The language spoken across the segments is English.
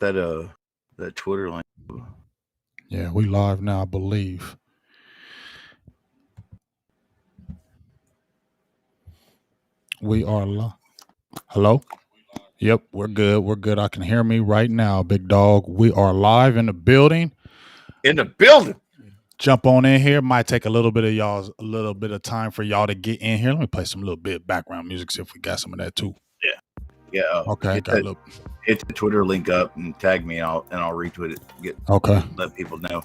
that Twitter link. Yeah, we live now, I believe. We are live. Hello? Yep, we're good. We're good. I can hear me right now, big dog. We are live in the building. In the building. Jump on in here. Might take a little bit of time for y'all to get in here. Let me play some little bit of background music, see if we got some of that too. Yeah. Okay, got a little. Hit the Twitter link up and tag me, and I'll retweet it. Let people know.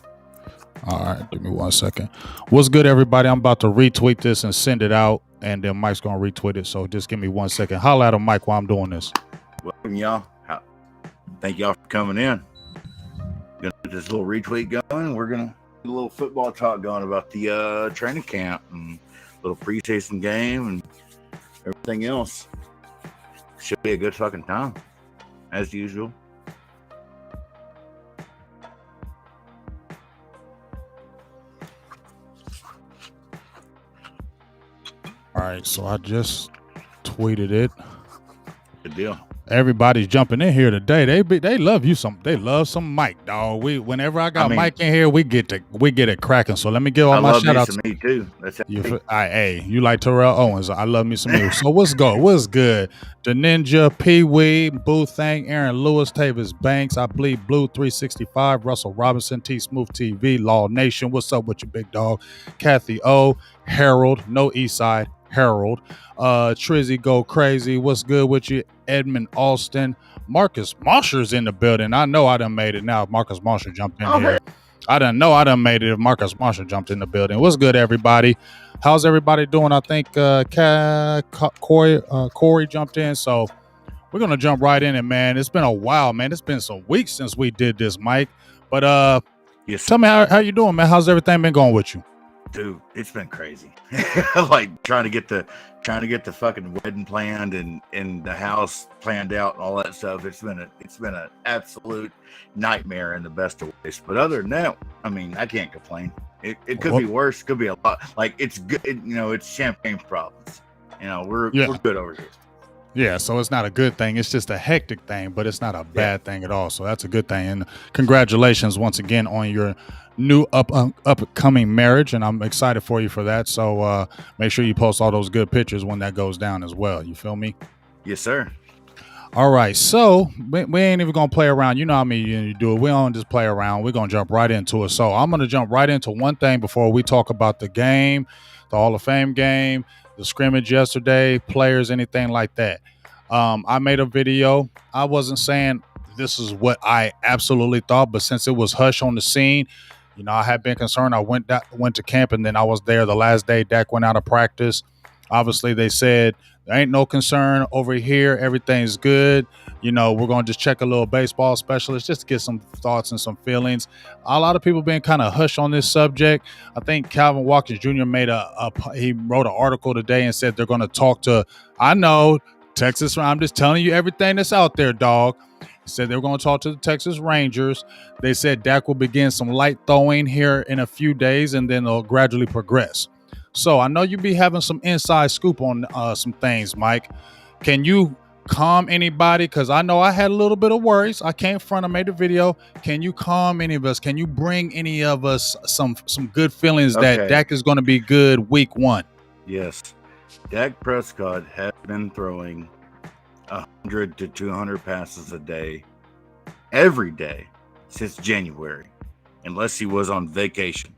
All right, give me 1 second. What's good, everybody? I'm about to retweet this and send it out, and then Mike's gonna retweet it. So just give me 1 second. Holla at him, Mike, while I'm doing this. Welcome, y'all. Thank y'all for coming in. Gonna get this little retweet going. We're gonna do a little football talk going about the training camp and a little preseason game and everything else. Should be a good fucking time, as usual. All right, so I just tweeted it. Good deal. Everybody's jumping in here today. They love you some. They love some Mike, dog. Whenever I got Mike in here, we get it cracking. So let me give all my shout outs. Me too. That's you like Terrell Owens. I love me some you. So what's good? The Ninja, Pee Wee, Boo Thang, Aaron Lewis, Tavis Banks, I Bleed Blue 365, Russell Robinson, T Smooth TV, Law Nation. What's up with you, big dog? Kathy O, Harold, no Eastside, Harold, Trizzy Go Crazy. What's good with you? Edmund Alston, Marcus Mosher's in the building. I know I done made it now. Marcus Mosher jumped in here. I done made it if Marcus Mosher jumped in the building. What's good, everybody? How's everybody doing? I think Corey jumped in, so we're gonna jump right in it, man. It's been a while, man. It's been some weeks since we did this, Mike. But yes. Tell me how you doing, man. How's everything been going with you? Dude, it's been crazy. Like trying to get the fucking wedding planned and the house planned out and all that stuff. It's been an absolute nightmare in the best of ways. But other than that, I mean, I can't complain. It could be worse. Could be a lot. Like it's good. It's champagne problems. We're good over here. Yeah, so it's not a good thing. It's just a hectic thing, but it's not a bad thing at all. So that's a good thing. And congratulations once again on your new upcoming marriage. And I'm excited for you for that. So make sure you post all those good pictures when that goes down as well. You feel me? Yes, sir. All right. So we ain't even going to play around. You know how you do it. We don't just play around. We're going to jump right into it. So I'm going to jump right into one thing before we talk about the game, the Hall of Fame game, the scrimmage yesterday, players, anything like that. I made a video. I wasn't saying this is what I absolutely thought, but since it was hush on the scene, I had been concerned. I went to camp, and then I was there the last day Dak went out of practice. Obviously, they said there ain't no concern over here. Everything's good. We're going to just check a little baseball specialist just to get some thoughts and some feelings. A lot of people been kind of hush on this subject. I think Calvin Watkins Jr. he wrote an article today and said they're going to talk to, I know, Texas. I'm just telling you everything that's out there, dog. Said they were going to talk to the Texas Rangers. They said Dak will begin some light throwing here in a few days, and then they'll gradually progress. So I know you be having some inside scoop on some things, Mike. Can you calm anybody? Because I know I had a little bit of worries. I came front. I made a video. Can you calm any of us? Can you bring any of us some good feelings that Dak is going to be good week one? Yes. Dak Prescott has been throwing 100 to 200 passes a day, every day, since January, unless he was on vacation,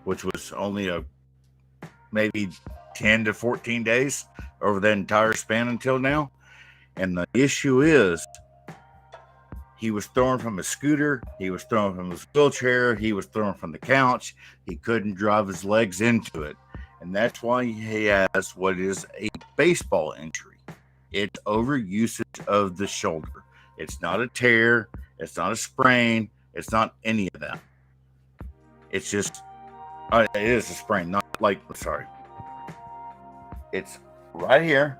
which was only maybe 10 to 14 days over that entire span until now. And the issue is he was throwing from a scooter, he was throwing from his wheelchair, he was throwing from the couch. He couldn't drive his legs into it. And that's why he has what is a baseball injury. It's overusage of the shoulder. It's not a tear. It's not a sprain. It's not any of that. It's just, it is a sprain. It's right here.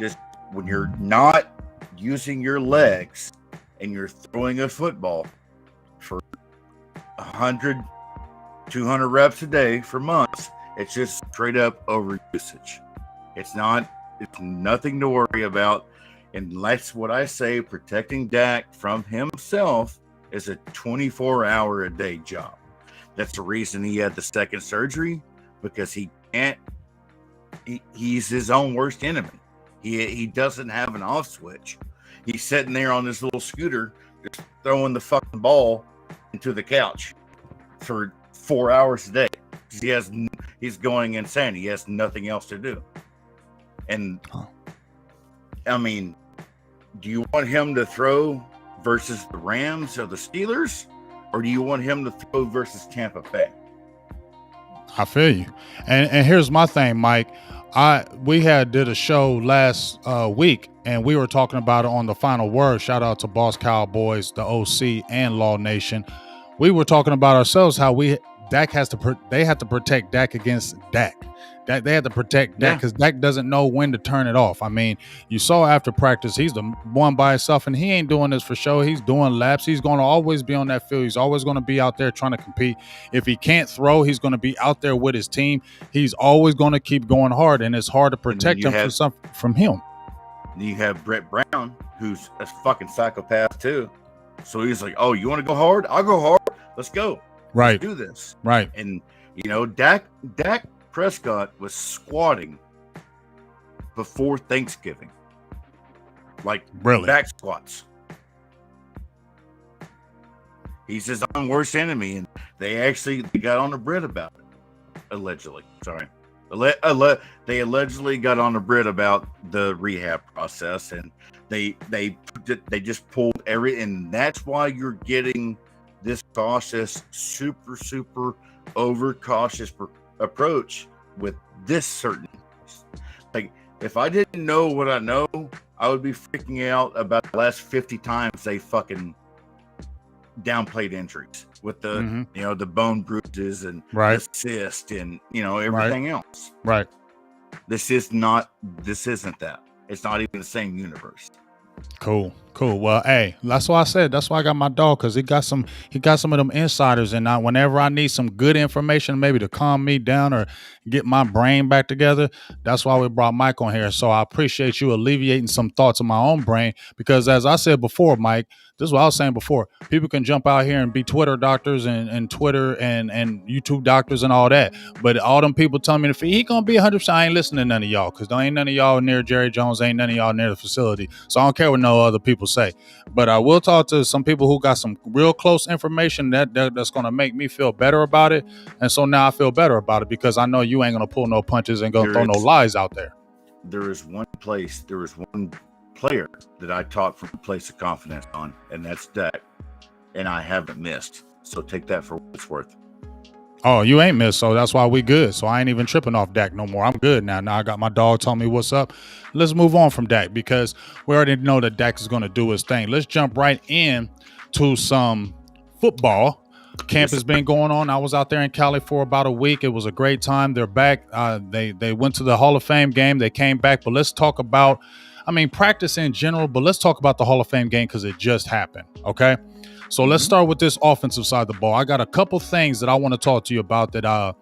Just when you're not using your legs and you're throwing a football for 100, 200 reps a day for months, it's just straight up overusage. It's nothing to worry about. And that's what I say, protecting Dak from himself is a 24-hour-a-day job. That's the reason he had the second surgery, because he can't. He's his own worst enemy. He doesn't have an off switch. He's sitting there on this little scooter, just throwing the fucking ball into the couch for 4 hours a day. He's going insane. He has nothing else to do. And I mean, do you want him to throw versus the Rams or the Steelers, or do you want him to throw versus Tampa Bay? I feel you. And here's my thing, Mike. We did a show last week, and we were talking about it on the Final Word. Shout out to Boss Cowboys, the OC, and Law Nation. We were talking about ourselves how they have to protect Dak against Dak. They have to protect Dak because Dak doesn't know when to turn it off. I mean, you saw after practice, he's the one by himself, and he ain't doing this for show. He's doing laps. He's going to always be on that field. He's always going to be out there trying to compete. If he can't throw, he's going to be out there with his team. He's always going to keep going hard, and it's hard to protect him from him. You have Brett Brown, who's a fucking psychopath too. So he's like, "Oh, you want to go hard? I'll go hard. Let's go. Right. Let's do this." Right. And Dak Prescott was squatting before Thanksgiving, like really back squats. He's his own worst enemy, and they got on the Brit about it. Allegedly, sorry, they allegedly got on the Brit about the rehab process, and they just pulled and that's why you're getting this cautious, super overcautious approach with this certain. Like, if I didn't know what I know, I would be freaking out about the last 50 times they fucking downplayed injuries with the the bone bruises and the cyst and everything else. Right. This isn't that. It's not even the same universe. Cool. Well, hey, that's why I said, that's why I got my dog, because he got some of them insiders, and whenever I need some good information, maybe to calm me down or get my brain back together, that's why we brought Mike on here. So I appreciate you alleviating some thoughts in my own brain, because as I said before, Mike, this is what I was saying before. People can jump out here and be Twitter doctors and Twitter and YouTube doctors and all that. But all them people telling me he going to be 100%. I ain't listening to none of y'all, because there ain't none of y'all near Jerry Jones. Ain't none of y'all near the facility. So I don't care what no other people say. But I will talk to some people who got some real close information that's going to make me feel better about it. And so now I feel better about it, because I know you ain't going to pull no punches and go throw no lies out there. There was one player that I taught from a place of confidence on, and that's Dak, and I haven't missed. So take that for what it's worth. Oh, you ain't missed, so that's why we good. So I ain't even tripping off Dak no more. I'm good now. Now I got my dog telling me what's up. Let's move on from Dak, because we already know that Dak is going to do his thing. Let's jump right in to some football. Camp has been going on. I was out there in Cali for about a week. It was a great time. They're back. They went to the Hall of Fame game. They came back, but let's talk about practice in general, but let's talk about the Hall of Fame game, because it just happened, okay? So let's start with this offensive side of the ball. I got a couple things that I want to talk to you about that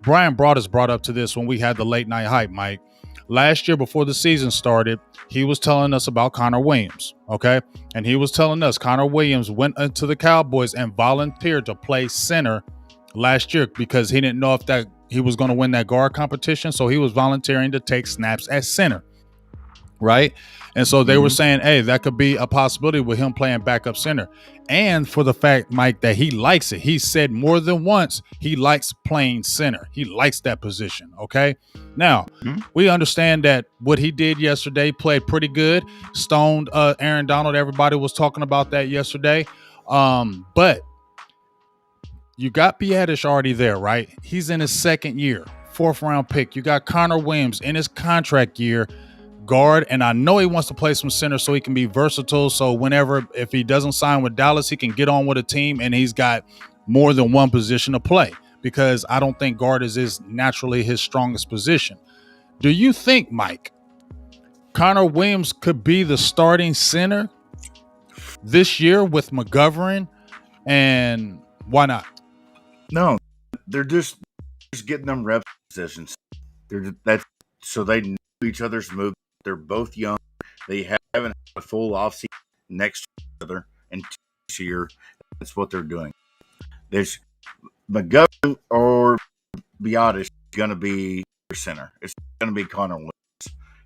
Brian brought up to this when we had the late night hype, Mike. Last year, before the season started, he was telling us about Connor Williams, okay? And he was telling us Connor Williams went into the Cowboys and volunteered to play center last year because he didn't know if that he was going to win that guard competition, so he was volunteering to take snaps at center. Right. And so they were saying, hey, that could be a possibility with him playing backup center. And for the fact, Mike, that he likes it. He said more than once he likes playing center. He likes that position. OK, now we understand that what he did yesterday played pretty good. Stoned Aaron Donald. Everybody was talking about that yesterday. But you got Biadasz already there. Right. He's in his second year, 4th round pick. You got Connor Williams in his contract year. Guard, and I know he wants to play some center so he can be versatile. So if he doesn't sign with Dallas, he can get on with a team, and he's got more than one position to play, because I don't think guard is naturally his strongest position. Do you think, Mike, Connor Williams could be the starting center this year with McGovern, and why not? No, they're just getting them rep positions. So they know each other's moves. They're both young. They have haven't had a full offseason next year, and this year, that's what they're doing. There's McGovern or Biotis is going to be your center. It's going to be Connor Williams.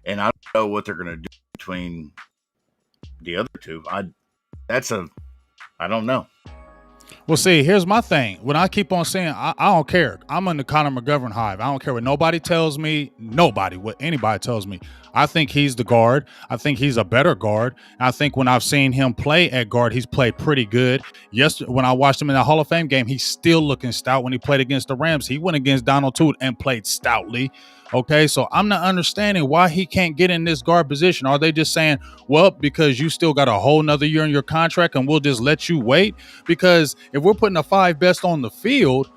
And I don't know what they're going to do between the other two. I don't know. Well, see, here's my thing. When I keep on saying, I don't care. I'm in the Connor McGovern hive. I don't care what nobody tells me. What anybody tells me. I think he's the guard. I think he's a better guard. I think when I've seen him play at guard, he's played pretty good. Yesterday, when I watched him in the Hall of Fame game, he's still looking stout. When he played against the Rams, he went against Donald Toot and played stoutly. Okay, so I'm not understanding why he can't get in this guard position. Are they just saying, well, because you still got a whole nother year in your contract and we'll just let you wait? Because if we're putting the 5 best on the field,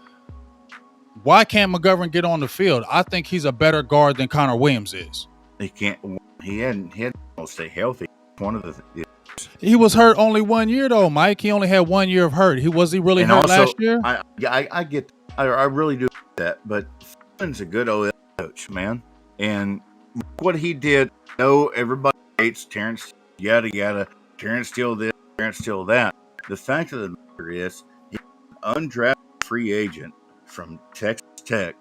why can't McGovern get on the field? I think he's a better guard than Connor Williams is. He can't. He hadn't stay healthy. One of the. He was hurt only 1 year though, Mike. He only had 1 year of hurt. Was he really hurt last year? I get. I really do that, but Flynn's a good OL coach, man, and what he did. Everybody hates Terrence. Yada yada. Terrence Steele this. Terrence Steele that. The fact of the matter is, he's an undrafted free agent from Texas Tech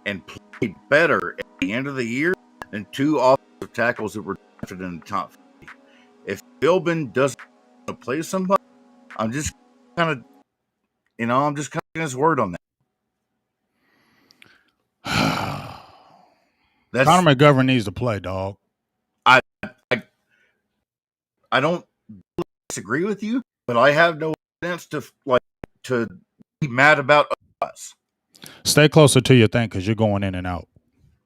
and played better at the end of the year than 2 offensive tackles that were drafted in the top 50. If Philbin doesn't want to play somebody, I'm just kind of his word on that. Connor McGovern needs to play, dog. I don't disagree with you, but I have no sense to be mad about us. Stay closer to your thing because you're going in and out.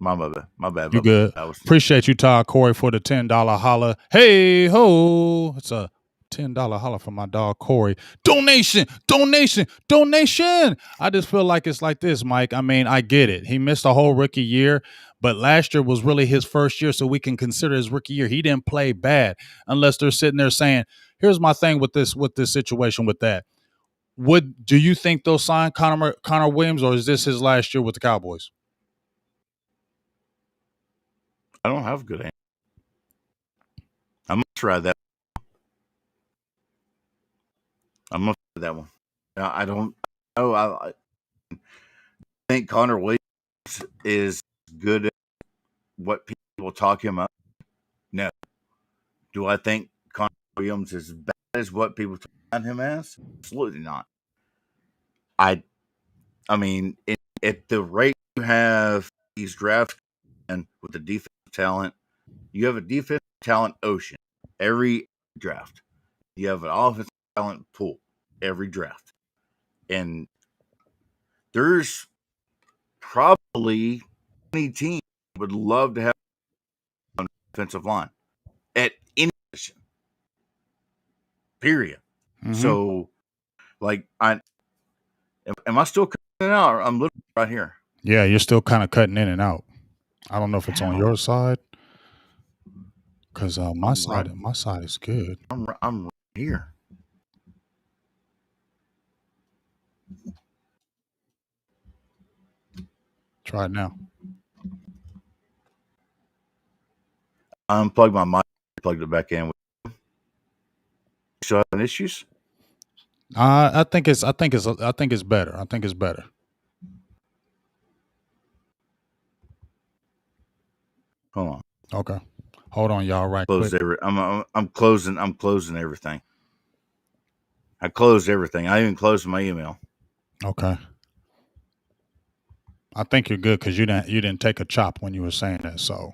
My bad. You good? Appreciate you, Todd Corey, for the $10 holla. Hey ho! It's a $10 holla from my dog Corey. Donation. I just feel like it's like this, Mike. I mean, I get it. He missed a whole rookie year, but last year was really his first year, so we can consider his rookie year. He didn't play bad, unless they're sitting there saying, "Here's my thing with this situation with that." Do you think they'll sign Connor Williams, or is this his last year with the Cowboys? I don't have a good answer. I'm gonna try that. I'm gonna try that one. I don't know. I think Connor Williams is good at what people talk him up. No. Do I think Connor Williams is bad as what people talk about him as? Absolutely not. I mean, at the rate you have these drafts and with the defensive talent, you have a defensive talent ocean every draft. You have an offensive talent pool every draft. And there's probably any team would love to have an offensive line at any position. Period. Mm-hmm. So, am I still cutting it out? I'm looking right here. Yeah, you're still kind of cutting in and out. I don't know if it's on your side, because my side is good. I'm right here. Try it now. I unplugged my mic, plugged it back in. Still having issues? I think it's better. I think it's better. Hold on. Okay. Hold on, y'all. Right. I'm closing everything. I closed everything. I even closed my email. Okay. I think you're good because you didn't take a chop when you were saying that. So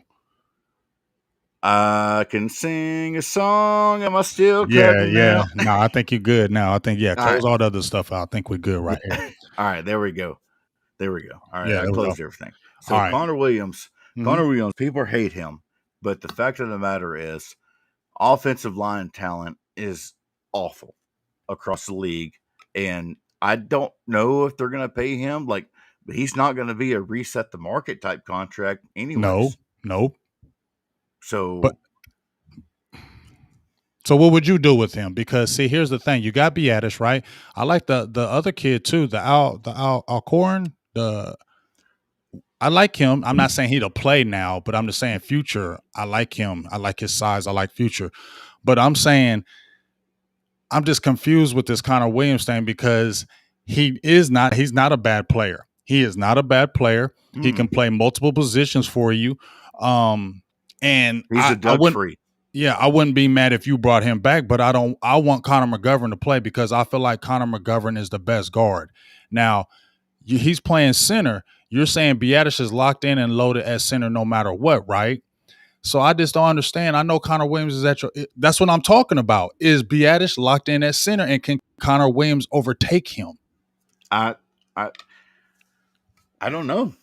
I can sing a song. Am I still cutting out? No, I think you're good now. I think close all the other stuff out. I think we're good right here. All right, there we go. All right, I closed everything. So right. Connor Williams, people hate him, but the fact of the matter is, offensive line talent is awful across the league, and I don't know if they're going to pay him. But he's not going to be a reset the market type contract anyways. No. So what would you do with him? Because see, here's the thing: you got Biadasz, right? I like the other kid too, the Alcorn. I I like him. I'm not saying he'll play now, but I'm just saying future. I like him. I like his size. I like future. But I'm saying I'm just confused with this Connor Williams thing because he's not a bad player. He is not a bad player. He Mm. can play multiple positions for you. And He's a I duck wouldn't free. yeah, I wouldn't be mad if you brought him back, but I want Connor McGovern to play because I feel like Connor McGovern is the best guard. Now, he's playing center. You're saying Biadasz is locked in and loaded at center no matter what, right? So I just don't understand. I know Connor Williams is at your. That's what I'm talking about. Is Biadasz locked in at center, and can Connor Williams overtake him? I I I don't know.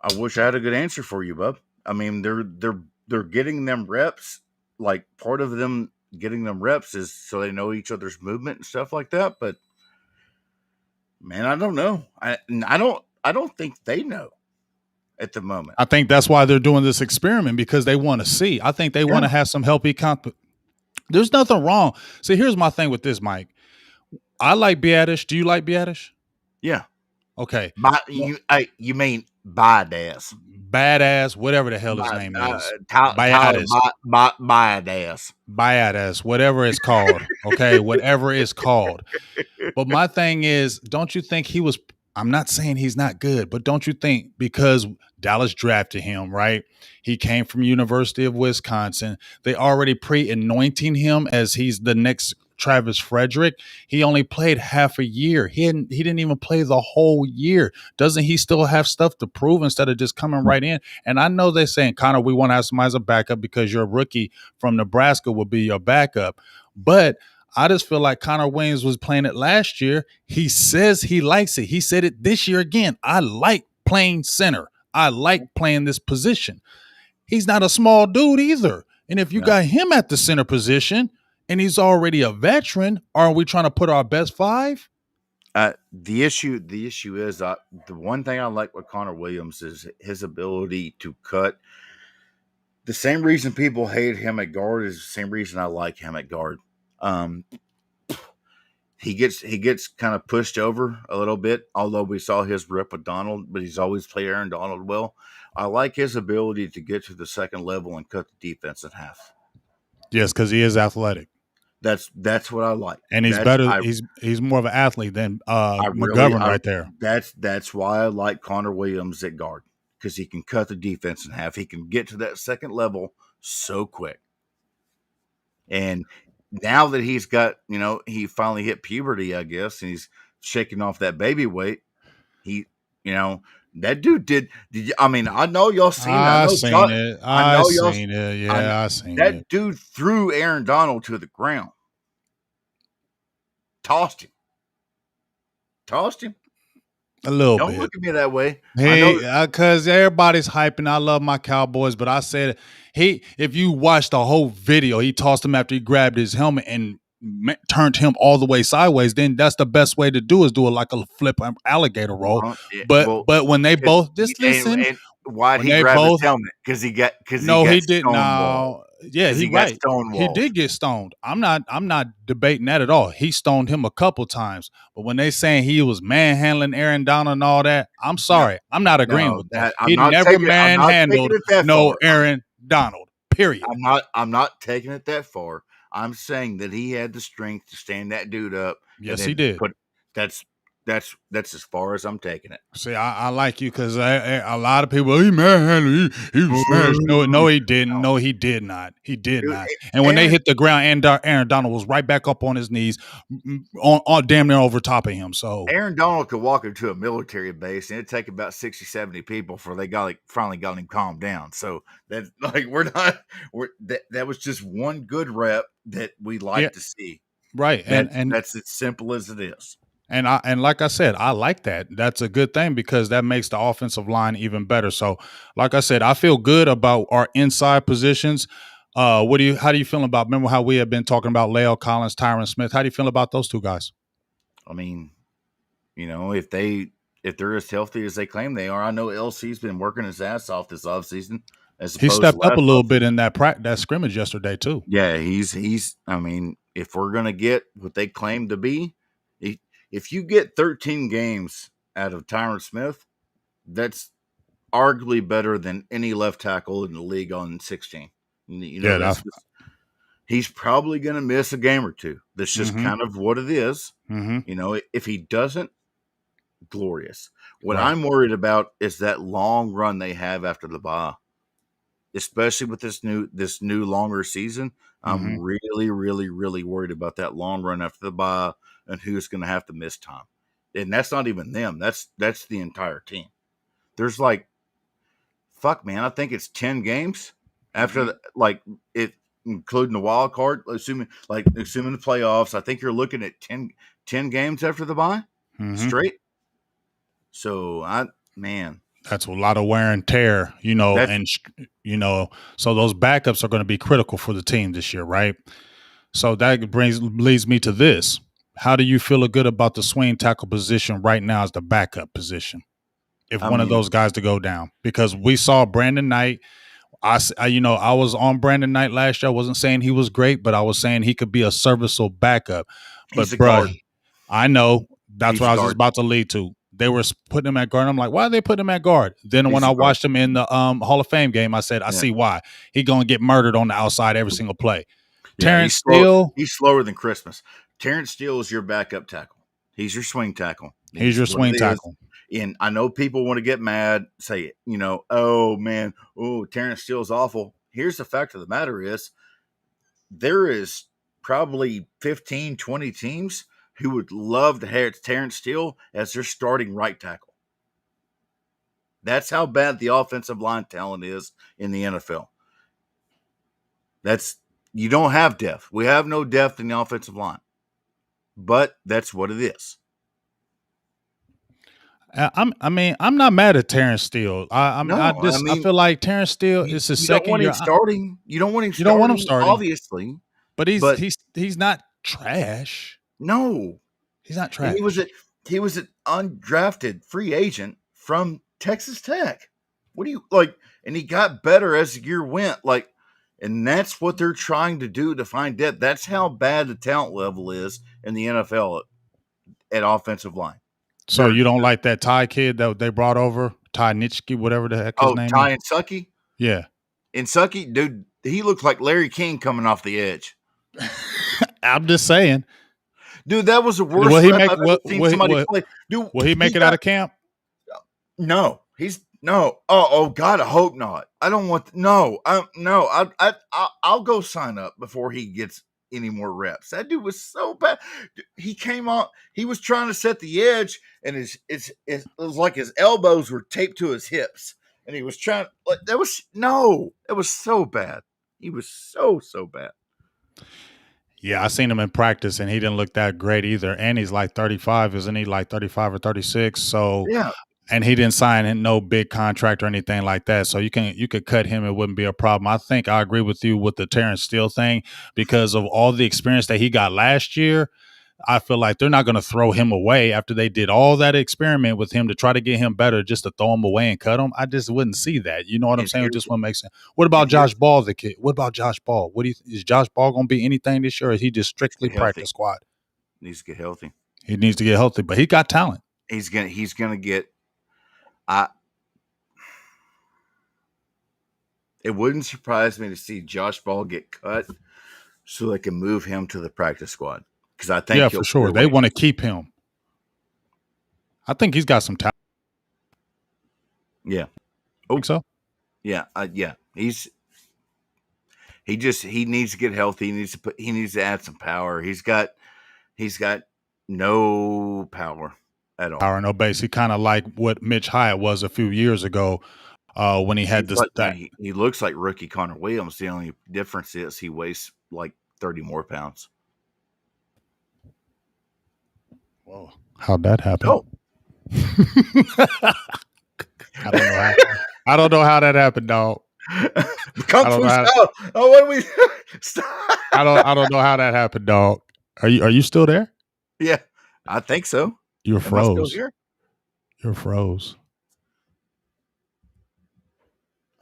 I wish I had a good answer for you, bub. I mean, they're getting them reps. Like part of them getting them reps is so they know each other's movement and stuff like that. But man, I don't know. I don't think they know at the moment. I think that's why they're doing this experiment because they want to see. I think they want to Yeah. have some healthy comp. There's nothing wrong. See, here's my thing with this, Mike. I like Biadasz. Do you like Biadasz? Yeah. Okay. You mean Biadasz. Badass, whatever the hell his name is. Tyler Biadasz. Biadasz. Biadasz, whatever it's called. Okay, whatever it's called. But my thing is, don't you think he was? I'm not saying he's not good, but don't you think because Dallas drafted him, right? He came from University of Wisconsin. They already pre-anointing him as he's the next Travis Frederick. He only played half a year. He didn't even play the whole year. Doesn't he still have stuff to prove instead of just coming right in? And I know they're saying, Connor, we want to have somebody as a backup because your rookie from Nebraska will be your backup. But I just feel like Connor Williams was playing it last year. He says he likes it. He said it this year again. I like playing center. I like playing this position. He's not a small dude either. And if you got him at the center position and he's already a veteran, are we trying to put our best five? The issue is the one thing I like with Connor Williams is his ability to cut. The same reason people hate him at guard is the same reason I like him at guard. He gets kind of pushed over a little bit, although we saw his rip with Donald, but he's always played Aaron Donald well. I like his ability to get to the second level and cut the defense in half. Yes, because he is athletic. That's what I like. And he's better. He's more of an athlete than McGovern right there. That's why I like Connor Williams at guard, because he can cut the defense in half. He can get to that second level so quick. And now that he's got, he finally hit puberty, I guess, and he's shaking off that baby weight. That dude did you, I mean, I know y'all seen it. I seen it. Yeah, I seen it. That dude threw Aaron Donald to the ground. Tossed him. A little Don't bit. look at me that way. Hey, because everybody's hyping. I love my Cowboys, but I said if you watch the whole video, he tossed him after he grabbed his helmet and turned him all the way sideways. Then that's the best way to do is do it like a flip alligator roll. But when they both listen, why'd he grab his helmet? Because he didn't. No, yeah, he right. He did get stoned. I'm not debating that at all. He stoned him a couple times. But when they saying he was manhandling Aaron Donald and all that, I'm sorry, I'm not agreeing with that. He never manhandled Aaron Donald. Period. I'm not taking it that far. I'm saying that he had the strength to stand that dude up. Yes, he did. That's as far as I'm taking it. See, I like you because a lot of people, he manhandled, he was smashed. No, he didn't. No, he did not. He did not. And when they hit the ground, Aaron Donald was right back up on his knees, on damn near over top of him. So Aaron Donald could walk into a military base, and it'd take about 60, 70 people before they finally got him calmed down. So that that was just one good rep that we like to see. Right, and that's as simple as it is. And like I said, I like that. That's a good thing because that makes the offensive line even better. So, like I said, I feel good about our inside positions. How do you feel about? Remember how we have been talking about Leo Collins, Tyron Smith? How do you feel about those two guys? I mean, if they're as healthy as they claim they are, I know LC's been working his ass off this offseason. He stepped up a little bit in that scrimmage yesterday too. Yeah, he's. I mean, if we're gonna get what they claim to be. If you get 13 games out of Tyron Smith, that's arguably better than any left tackle in the league on 16. That's he's probably going to miss a game or two. That's just kind of what it is. If he doesn't, glorious. What I'm worried about is that long run they have after the bye, especially with this new longer season. I'm really, really, really worried about that long run after the bye and who's going to have to miss time. And that's not even them. That's the entire team. There's fuck, man, I think it's 10 games after it, including the wild card, assuming the playoffs. I think you're looking at 10 games after the bye straight. So that's a lot of wear and tear, so those backups are going to be critical for the team this year, right? So that leads me to this. How do you feel good about the swing tackle position right now as the backup position? If one of those guys to go down, because we saw Brandon Knight. I was on Brandon Knight last year. I wasn't saying he was great, but I was saying he could be a serviceable backup. But bro, I know that's what I was just about to lead to. They were putting him at guard. I'm like, why are they putting him at guard? Then when I watched him in the Hall of Fame game, I said, I see why. He gonna get murdered on the outside every single play. Terrence Steele, he's slower than Christmas. Terrence Steele is your backup tackle. He's your swing tackle. He's your swing tackle. And I know people want to get mad, say, oh man, Terrence Steele's awful. Here's the fact of the matter is there is probably 15, 20 teams who would love to have Terrence Steele as their starting right tackle. That's how bad the offensive line talent is in the NFL. You don't have depth. We have no depth in the offensive line. But that's what it is. I'm not mad at Terrence Steele. I feel like Terrence Steele is his second year starting. You don't want him starting. You don't want him starting, obviously. But he's not trash. No, he's not trash. He was an undrafted free agent from Texas Tech. What do you like? And he got better as the year went. And that's what they're trying to do to find depth. That's how bad the talent level is in the NFL at offensive line. So you don't like that Ty kid that they brought over, Ty Nitschke, whatever the heck his name is? Ty Nsucky? Yeah. Nsucky, dude, he looked like Larry King coming off the edge. I'm just saying. Dude, that was the worst I've ever seen somebody play. Dude, will he make it out of camp? No. No. Oh God, I hope not. I don't want I'll go sign up before he gets any more reps. That dude was so bad. He came on, he was trying to set the edge, and it was like his elbows were taped to his hips, and he was trying it was so bad. He was so bad. Yeah, I seen him in practice, and he didn't look that great either. And he's like 35, isn't he? Like 35 or 36. So yeah. And he didn't sign no big contract or anything like that. So you could cut him. It wouldn't be a problem. I think I agree with you with the Terrence Steele thing because of all the experience that he got last year. I feel like they're not going to throw him away after they did all that experiment with him to try to get him better just to throw him away and cut him. I just wouldn't see that. You know what I'm saying? It just wouldn't make sense. What about Josh Ball, the kid? What about Josh Ball? Is Josh Ball going to be anything this year or is he just strictly practice squad? He needs to get healthy. He needs to get healthy, but he got talent. He's gonna get it wouldn't surprise me to see Josh Ball get cut so they can move him to the practice squad. Because I think for sure. They want to keep him. I think he's got some talent. Yeah. Think so? Yeah. Yeah. He needs to get healthy. He needs to add some power. He's got no power at all. Power, no base. He kind of like what Mitch Hyatt was a few years ago when he had this. He looks like rookie Connor Williams. The only difference is he weighs like 30 more pounds. Whoa! How'd that happen? Oh. I don't know how that happened, dog. Kung Fu style. Oh, what do we? I don't know how that happened, dog. Are you still there? Yeah, I think so. You're froze. You're froze.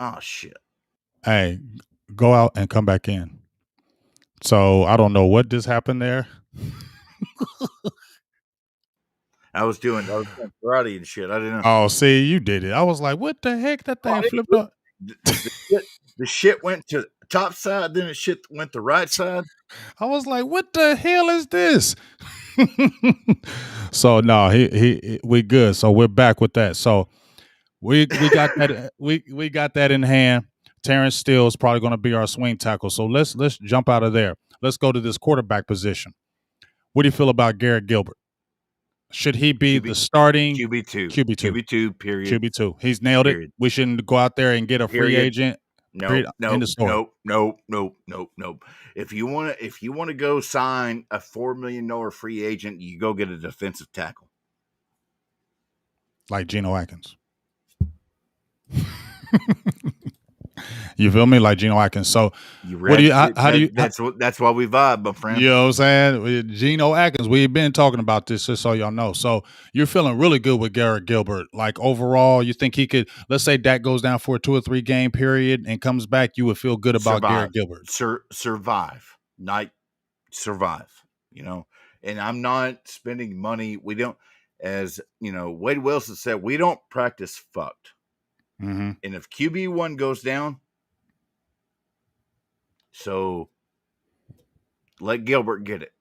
Oh shit! Hey, go out and come back in. So I don't know what just happened there. I was doing karate and shit. I didn't know. Oh, see, you did it. I was like, what the heck? That thing flipped up. The shit went to top side, then the shit went to right side. I was like, what the hell is this? So no, we good. So we're back with that. So we got that we got that in hand. Terrence Steele is probably going to be our swing tackle. So let's jump out of there. Let's go to this quarterback position. What do you feel about Garrett Gilbert? Should he be the starting QB2? QB2. QB2, period. QB2. He's nailed it. We shouldn't go out there and get a free agent. No. If you want to go sign a $4 million free agent, you go get a defensive tackle like Geno Atkins. You feel me? Like Geno Atkins. So what do you? How do you? That's why we vibe, my friend. You know what I'm saying? With Geno Atkins, we've been talking about this just so y'all know. So you're feeling really good with Garrett Gilbert. Like overall, you think he could? Let's say Dak goes down for a 2 or 3 game period and comes back, you would feel good about Garrett Gilbert. Survive. You know, and I'm not spending money. We don't, as you know, Wade Wilson said, we don't practice fucked. Mm-hmm. And if QB1 goes down, so let Gilbert get it.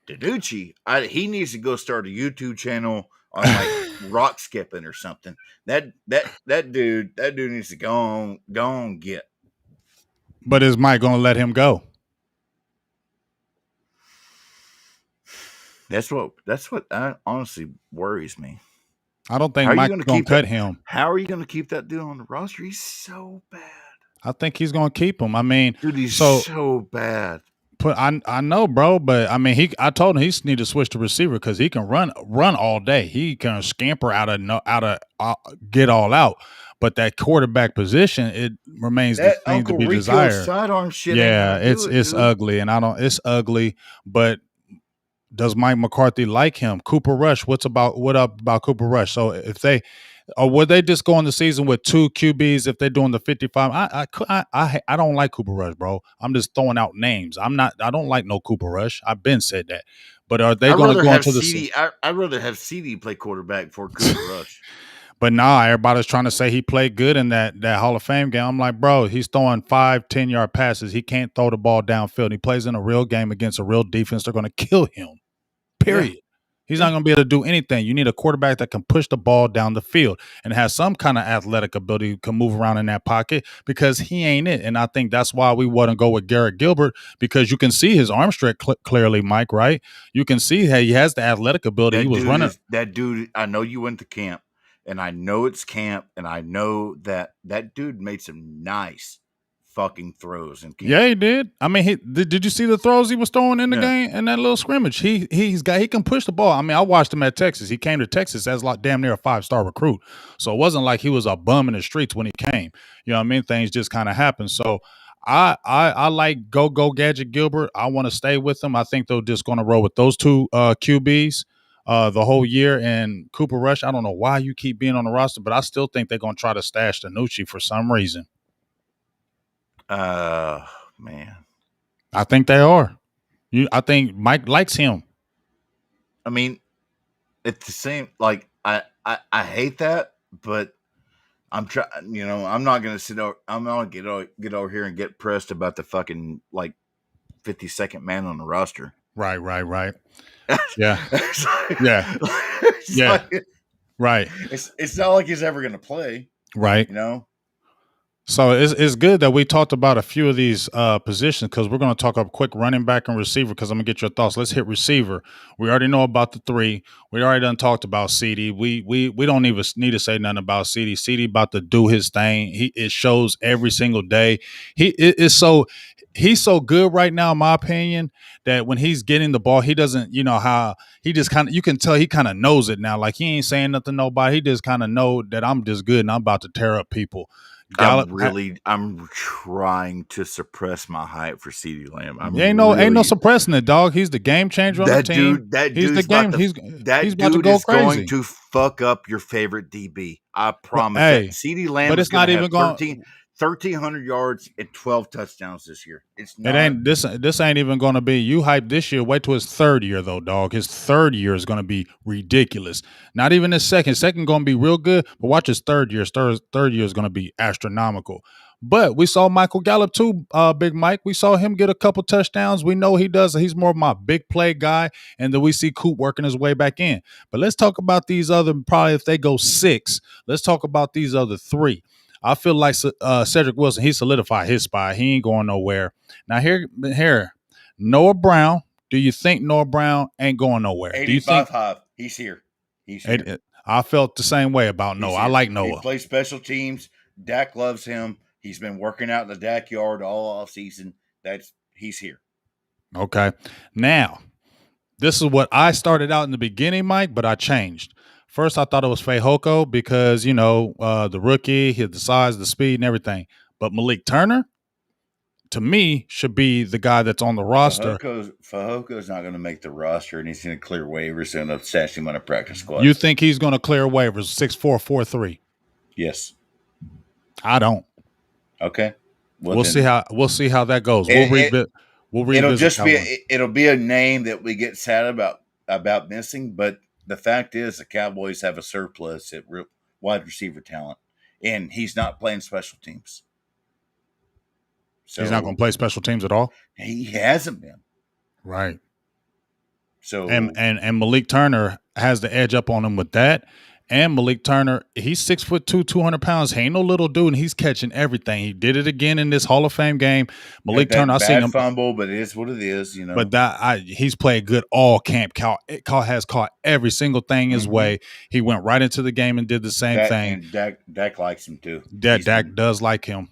DiNucci, he needs to go start a YouTube channel on like rock skipping or something. That dude needs to go on get. But is Mike going to let him go? That's what honestly worries me. I don't think Mike's going to cut him. How are you going to keep that dude on the roster? He's so bad. I think he's going to keep him. I mean, dude, he's so bad. I know, bro, but I mean, I told him he need to switch to receiver because he can run all day. He can scamper out of get all out. But that quarterback position, it remains the thing to be desired. Sidearm shit. Yeah, it's ugly, and it's ugly. But does Mike McCarthy like him? Cooper Rush, what up about Cooper Rush? So if they, or would they just go on the season with 2 QBs if they're doing the 55? I don't like Cooper Rush, bro. I'm just throwing out names. I don't like no Cooper Rush. I've been said that. But are they going to go into the season? I'd rather have CD play quarterback for Cooper Rush. But nah, everybody's trying to say he played good in that Hall of Fame game. I'm like, bro, he's throwing 5, 10-yard passes. He can't throw the ball downfield. He plays in a real game against a real defense. They're going to kill him. Period. Yeah. He's not going to be able to do anything. You need a quarterback that can push the ball down the field and has some kind of athletic ability, can move around in that pocket, because he ain't it. And I think that's why we want to go with Garrett Gilbert, because you can see his arm strength clearly, Mike, right? You can see how he has the athletic ability. He was running. That dude, I know you went to camp, and I know it's camp, and I know that dude made some nice fucking throws in camp. Yeah, he did. I mean, did you see the throws he was throwing in the game in that little scrimmage? He can push the ball. I mean, I watched him at Texas. He came to Texas as like damn near a 5-star recruit. So it wasn't like he was a bum in the streets when he came. You know what I mean? Things just kind of happened. So I like go Gadget Gilbert. I want to stay with him. I think they're just going to roll with those 2 QBs the whole year. And Cooper Rush, I don't know why you keep being on the roster, but I still think they're going to try to stash DiNucci for some reason. Man, I think they are. I think Mike likes him. I mean, it's the same. Like I hate that, but I'm trying. You know, I'm not gonna sit over. I'm not gonna get over here and get pressed about the fucking like 52nd man on the roster. Right. Yeah, yeah. Right. It's not like he's ever gonna play. Right. You know. So it's good that we talked about a few of these positions, because we're going to talk a quick running back and receiver, because I'm going to get your thoughts. Let's hit receiver. We already know about the 3. We already done talked about CD. We don't even need to say nothing about CD. CD about to do his thing. It shows every single day. He's so good right now, in my opinion, that when he's getting the ball, he doesn't, you know how he just kind of, you can tell he kind of knows it now. Like he ain't saying nothing to nobody. He just kind of know that I'm just good and I'm about to tear up people. I'm trying to suppress my hype for CeeDee Lamb. Ain't no suppressing it, dog. He's the game changer on the team. He's about to go crazy. Going to fuck up your favorite DB. I promise. Hey, CeeDee Lamb, but it's not even going. 1,300 yards and 12 touchdowns this year. It's It not. ain't this ain't even gonna be you hype this year. Wait till his third year though, dog. His third year is gonna be ridiculous. Not even his second. Second gonna be real good, but watch his third year. Third year is gonna be astronomical. But we saw Michael Gallup too, Big Mike. We saw him get a couple touchdowns. We know he does. He's more of my big play guy, and then we see Coop working his way back in. But let's talk about these other. Probably if they go 6, let's talk about these other 3. I feel like Cedric Wilson. He solidified his spot. He ain't going nowhere. Now here, Noah Brown. Do you think Noah Brown ain't going nowhere? Do you think 85 he's here? He's here. I felt the same way about Noah. I like Noah. He plays special teams. Dak loves him. He's been working out in the Dak yard all off season. He's here. Okay. Now, this is what I started out in the beginning, Mike, but I changed. First, I thought it was Fehoko because, the rookie, he had the size, the speed, and everything. But Malik Turner, to me, should be the guy that's on the roster. Fajoko's not going to make the roster, and he's going to clear waivers and stash him on a practice squad. You think he's going to clear waivers 6'4", 4'3"? Yes. I don't. Okay. We'll see how that goes. We'll revisit. It'll be a name that we get sad about missing, but the fact is the Cowboys have a surplus at wide receiver talent, and he's not playing special teams. So he's not going to play special teams at all? He hasn't been. Right. So and Malik Turner has the edge up on him with that. And Malik Turner, he's 6'2", 200 pounds. He ain't no little dude, and he's catching everything. He did it again in this Hall of Fame game. Malik Turner, I seen him fumble, but it is what it is, But he's played good all camp. Has caught every single thing his way. He went right into the game and did the same thing. And Dak likes him too. Dak does like him.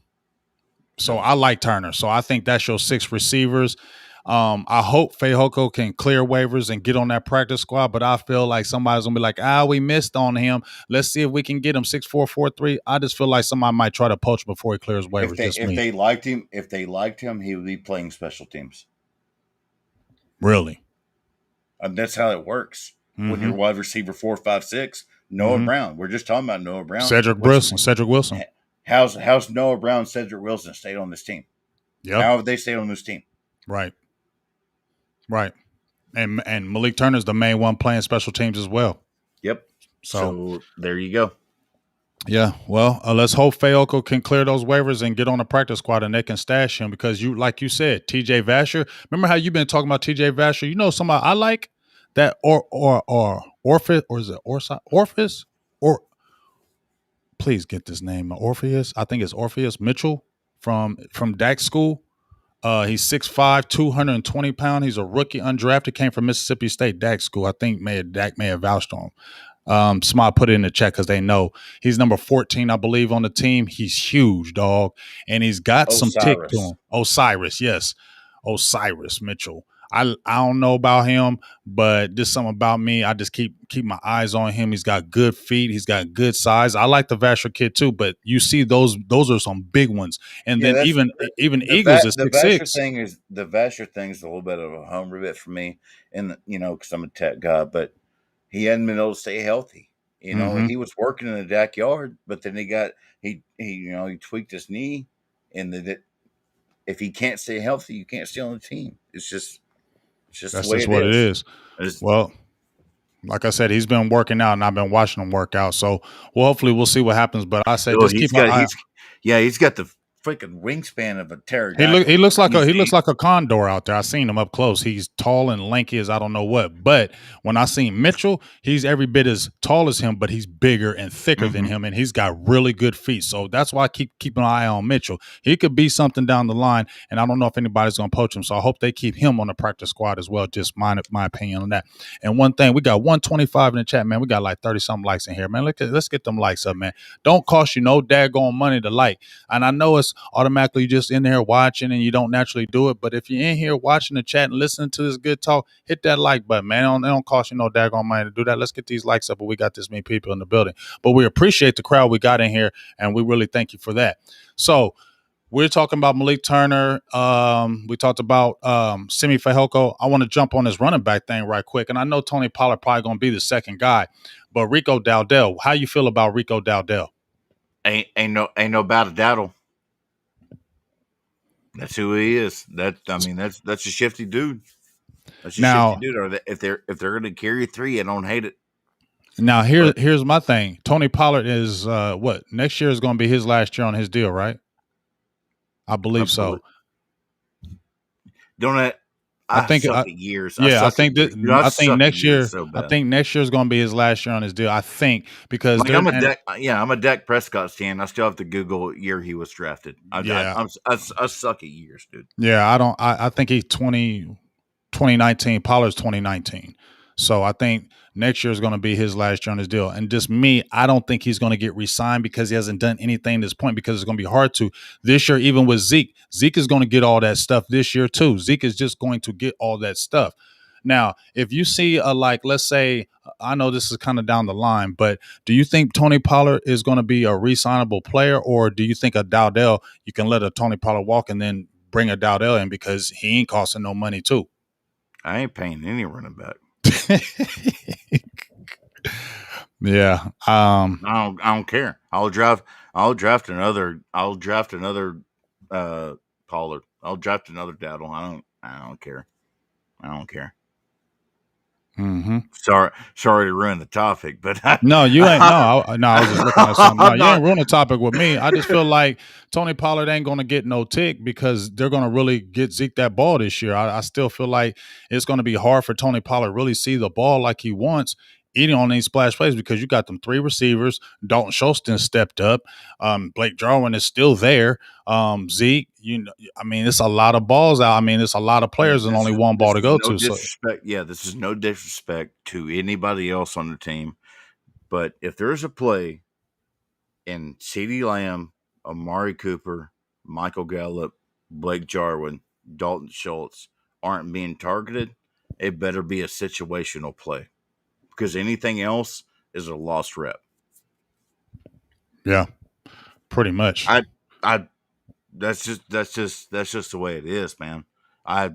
So I like Turner. So I think that's your 6 receivers. I hope Fehoko can clear waivers and get on that practice squad, but I feel like somebody's gonna be like, we missed on him. Let's see if we can get him 6'4", 4'3". I just feel like somebody might try to poach before he clears waivers. If they liked him, he would be playing special teams. Really? That's how it works. Mm-hmm. When you're wide receiver 4, 5, 6, Noah Brown. We're just talking about Noah Brown. Cedric Wilson. How's Noah Brown, Cedric Wilson stayed on this team? Yeah. How have they stayed on this team? Right. And Malik Turner's the main one playing special teams as well. Yep. So there you go. Yeah. Well, let's hope Fehoko can clear those waivers and get on the practice squad and they can stash him because like you said, TJ Vasher. Remember how you've been talking about TJ Vasher? You know somebody I like that Orpheus, or is it Orpheus? Or please get this name. Orpheus. I think it's Orpheus Mitchell from Dak School. He's 6'5", 220 pounds. He's a rookie, undrafted, came from Mississippi State Dak School. I think Dak may have vouched on him. Somebody put it in the chat because they know he's number 14, I believe, on the team. He's huge, dog, and he's got some tick to him. Osiris, yes, Osiris Mitchell. I don't know about him, but there's something about me. I just keep my eyes on him. He's got good feet. He's got good size. I like the Vasher kid too, but you see those are some big ones. And then even Eagles is 6'6". The Vasher thing is a little bit of a homer bit for me, and because I'm a tech guy, but he hadn't been able to stay healthy. He was working in the backyard, but then he tweaked his knee, and if he can't stay healthy, you can't stay on the team. That's just what it is. Well, like I said, he's been working out, and I've been watching him work out. So, hopefully we'll see what happens. But I say just keep an eye. He's got the freaking wingspan of a pterodactyl. He looks like a condor out there. I seen him up close. He's tall and lanky as I don't know what. But when I seen Mitchell, he's every bit as tall as him, but he's bigger and thicker than him, and he's got really good feet. So that's why I keep an eye on Mitchell. He could be something down the line, and I don't know if anybody's going to poach him. So I hope they keep him on the practice squad as well. Just my opinion on that. And one thing, we got 125 in the chat, man. We got like 30-something likes in here, man. Let's get them likes up, man. Don't cost you no daggone money to like. And I know it's automatically just in there watching and you don't naturally do it, but if you're in here watching the chat and listening to this good talk, hit that like button, man. It don't cost you no daggone money to do that. Let's get these likes up, but we got this many people in the building. But we appreciate the crowd we got in here, and we really thank you for that. So we're talking about Malik Turner. We talked about Simi Fehoko. I want to jump on this running back thing right quick, and I know Tony Pollard probably going to be the second guy, but Rico Dowdell, how you feel about Rico Dowdell? Ain't no about a daddle. That's who he is. That's a shifty dude. That's a shifty Now, dude. Or if they're going to carry three, I don't hate it. But here's my thing. Tony Pollard is what next year is going to be his last year on his deal, right? I I believe so. believe, don't I? I I think, suck at years. I yeah, suck at years. Dude, I I think suck at next years year, so I bad. think next year is going to be his last year on his deal. I think because Like they're and I'm a Dak Prescott stan. I still have to Google what year he was drafted. yeah, I suck at years, dude. yeah. I don't. I think he's 2019. Pollard's 2019. So I think next year is going to be his last year on his deal. And just me, I don't think he's going to get re-signed because he hasn't done anything to this point because it's going to be hard to. This year, even with Zeke, Zeke is going to get all that stuff this year too. Zeke is just going to get all that stuff. Now, if you see like, let's say, I know this is kind of down the line, but do you think Tony Pollard is going to be a re-signable player, or do you think a Dowdell, you can let a Tony Pollard walk and then bring a Dowdell in because he ain't costing no money too? I ain't paying any running back. Yeah. I don't care. I'll draft another Pollard. I'll draft another Daddle. I don't care. I don't care. Mm-hmm. Sorry to ruin the topic, but No, you ain't. No, I was just looking at something. No, I'm you ain't not. ruining the topic with me. I just feel like Tony Pollard ain't going to get no tick because they're going to really get Zeke that ball this year. I still feel like it's going to be hard for Tony Pollard to really see the ball like he wants, eating on these splash plays because you got them three receivers. Dalton Schultz stepped up. Blake Jarwin is still there. Zeke, I mean, it's a lot of balls out. I mean, it's a lot of Yeah, players and only one ball this to is go no to. So disrespect. Yeah, this is no disrespect to anybody else on the team. But if there's a play and CeeDee Lamb, Amari Cooper, Michael Gallup, Blake Jarwin, Dalton Schultz aren't being targeted, it better be a situational play because anything else is a lost rep. yeah, pretty much. I, I, that's just the way it is, man. I,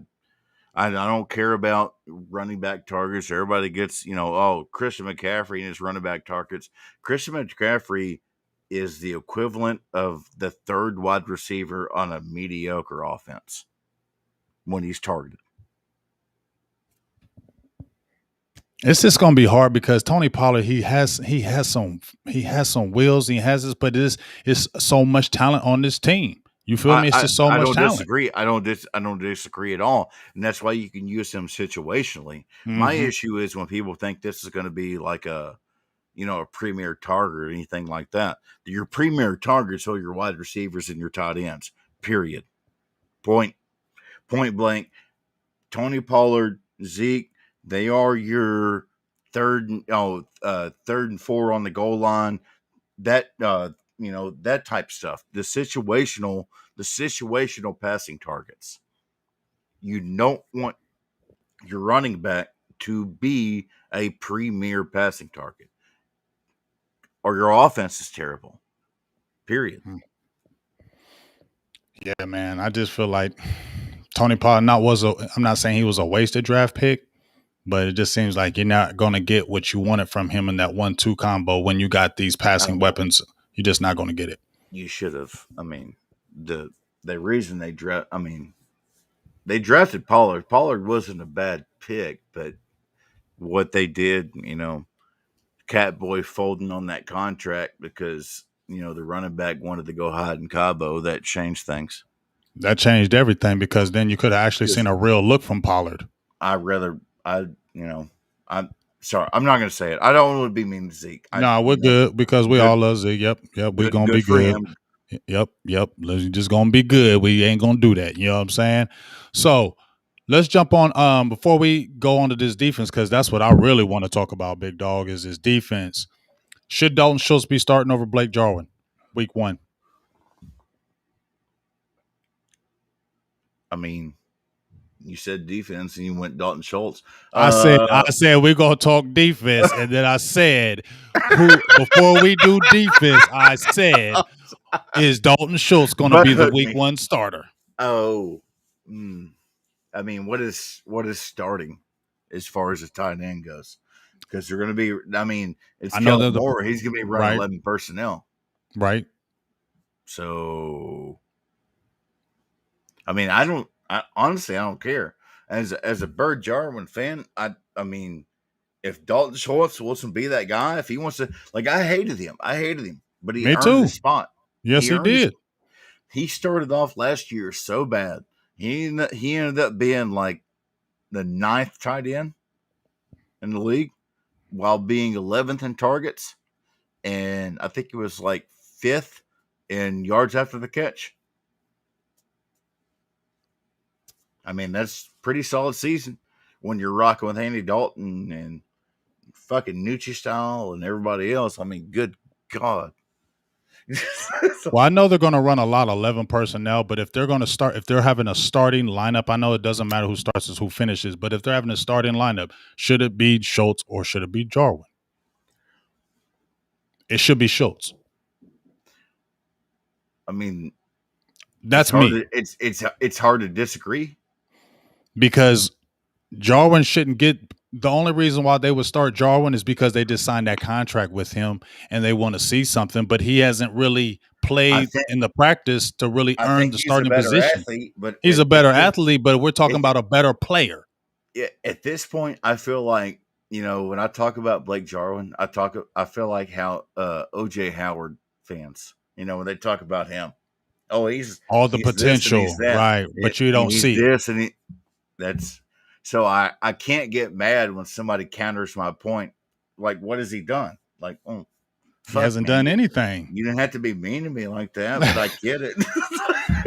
I don't care about running back targets. Everybody gets, Christian McCaffrey and his running back targets. Christian McCaffrey is the equivalent of the third wide receiver on a mediocre offense when he's targeted. It's just gonna be hard because Tony Pollard he has some wheels, he has this, but it's so much talent on this team. You feel me? It's just so I much don't talent. disagree. I don't disagree at all, and that's why you can use them situationally. My Hmm. issue is when people think this is going to be like a premier target or anything like that. Your premier targets are your wide receivers and your tight ends. Period. Point blank. Tony Pollard, Zeke, they are your third and four on the goal line. That that type stuff. The situational passing targets. You don't want your running back to be a premier passing target, or your offense is terrible. Period. Yeah, man. I just feel like Tony Pollard not was a. I'm not saying he was a wasted draft pick, but it just seems like you're not gonna get what you wanted from him in that 1-2 combo when you got these I passing don't know. weapons. You're just not gonna get it. You should have. I mean, the reason they drafted Pollard. Pollard wasn't a bad pick, but what they did, Catboy folding on that contract because the running back wanted to go hide in Cabo. That changed things. That changed everything because then you could have actually seen Because a real look from Pollard. I rather I you know I'm sorry, I'm not going to say it. I don't want to be mean to Zeke. No, we're good because we Good all love Zeke. Yep, we gonna good be for good. him. Yep. Let's just gonna be good. We ain't gonna do that. You know what I'm saying? So let's jump on before we go on to this defense, because that's what I really want to talk about, big dog, is this defense. Should Dalton Schultz be starting over Blake Jarwin week one? I mean, you said defense and you went Dalton Schultz. I said we're gonna talk defense, and then I said who before we do defense, I said, is Dalton Schultz gonna Butt be the hook week me. one starter? Oh, I mean, what is starting as far as the tight end goes? Because they're going to be. I mean, it's I know Kellen that Moore. He's going to be running right, 11 personnel. right. So I mean, honestly, I don't care. As a Bird Jarwin fan, I mean, if Dalton Schultz wants to be that guy, if he wants to, like, I hated him, but he Me earned his too. spot. Yes, He he earned his. did. He started off last year so bad. He ended up being like the 9th tight end in the league, while being 11th in targets, and I think it was like 5th in yards after the catch. I mean, that's pretty solid season when you're rocking with Andy Dalton and fucking Nucci style and everybody else. I mean, good God. Well, I know they're going to run a lot of 11 personnel, but if they're going to start, if they're having a starting lineup, I know it doesn't matter who starts, is who finishes, but if they're having a starting lineup, should it be Schultz or should it be Jarwin? It should be Schultz. I mean, That's me. It's hard to disagree Because Jarwin shouldn't get. The only reason why they would start Jarwin is because they just signed that contract with him and they want to see something, but he hasn't really I played think in the practice to really I earn think the he's a starting better position. athlete, but He's a better athlete, but we're talking about a better player. at this point, I feel like, when I talk about Blake Jarwin, I feel like how OJ Howard fans, when they talk about him, oh, All the he's this and he's potential, that, right? But you don't he's see it. this and that's so I can't get mad when somebody counters my point. Like, what has he done? Like, oh, He fuck, hasn't man, done anything. you didn't have to be mean to me like that, but I get it.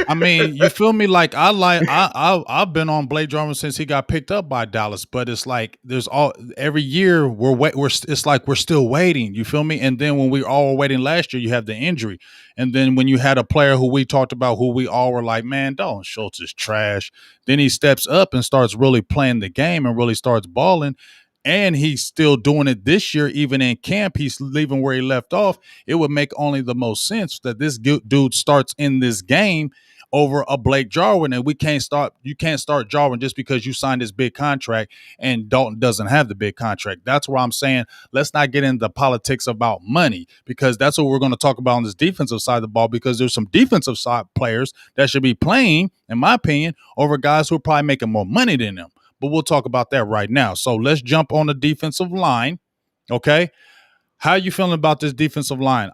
I mean, you feel me? Like I've been on Blake Jarwin since he got picked up by Dallas, but it's like there's every year it's like we're still waiting. You feel me? And then when we all were waiting last year, you have the injury, and then when you had a player who we talked about, who we all were like, man, Dalton Schultz is trash. Then he steps up and starts really playing the game and really starts balling. And he's still doing it this year, even in camp. He's leaving where he left off. It would make only the most sense that this dude starts in this game over a Blake Jarwin, and you can't start Jarwin just because you signed this big contract and Dalton doesn't have the big contract. That's where I'm saying let's not get into politics about money, because that's what we're going to talk about on this defensive side of the ball, because there's some defensive side players that should be playing, in my opinion, over guys who are probably making more money than them. But we'll talk about that right now. So let's jump on the defensive line. Okay. How you feeling about this defensive line?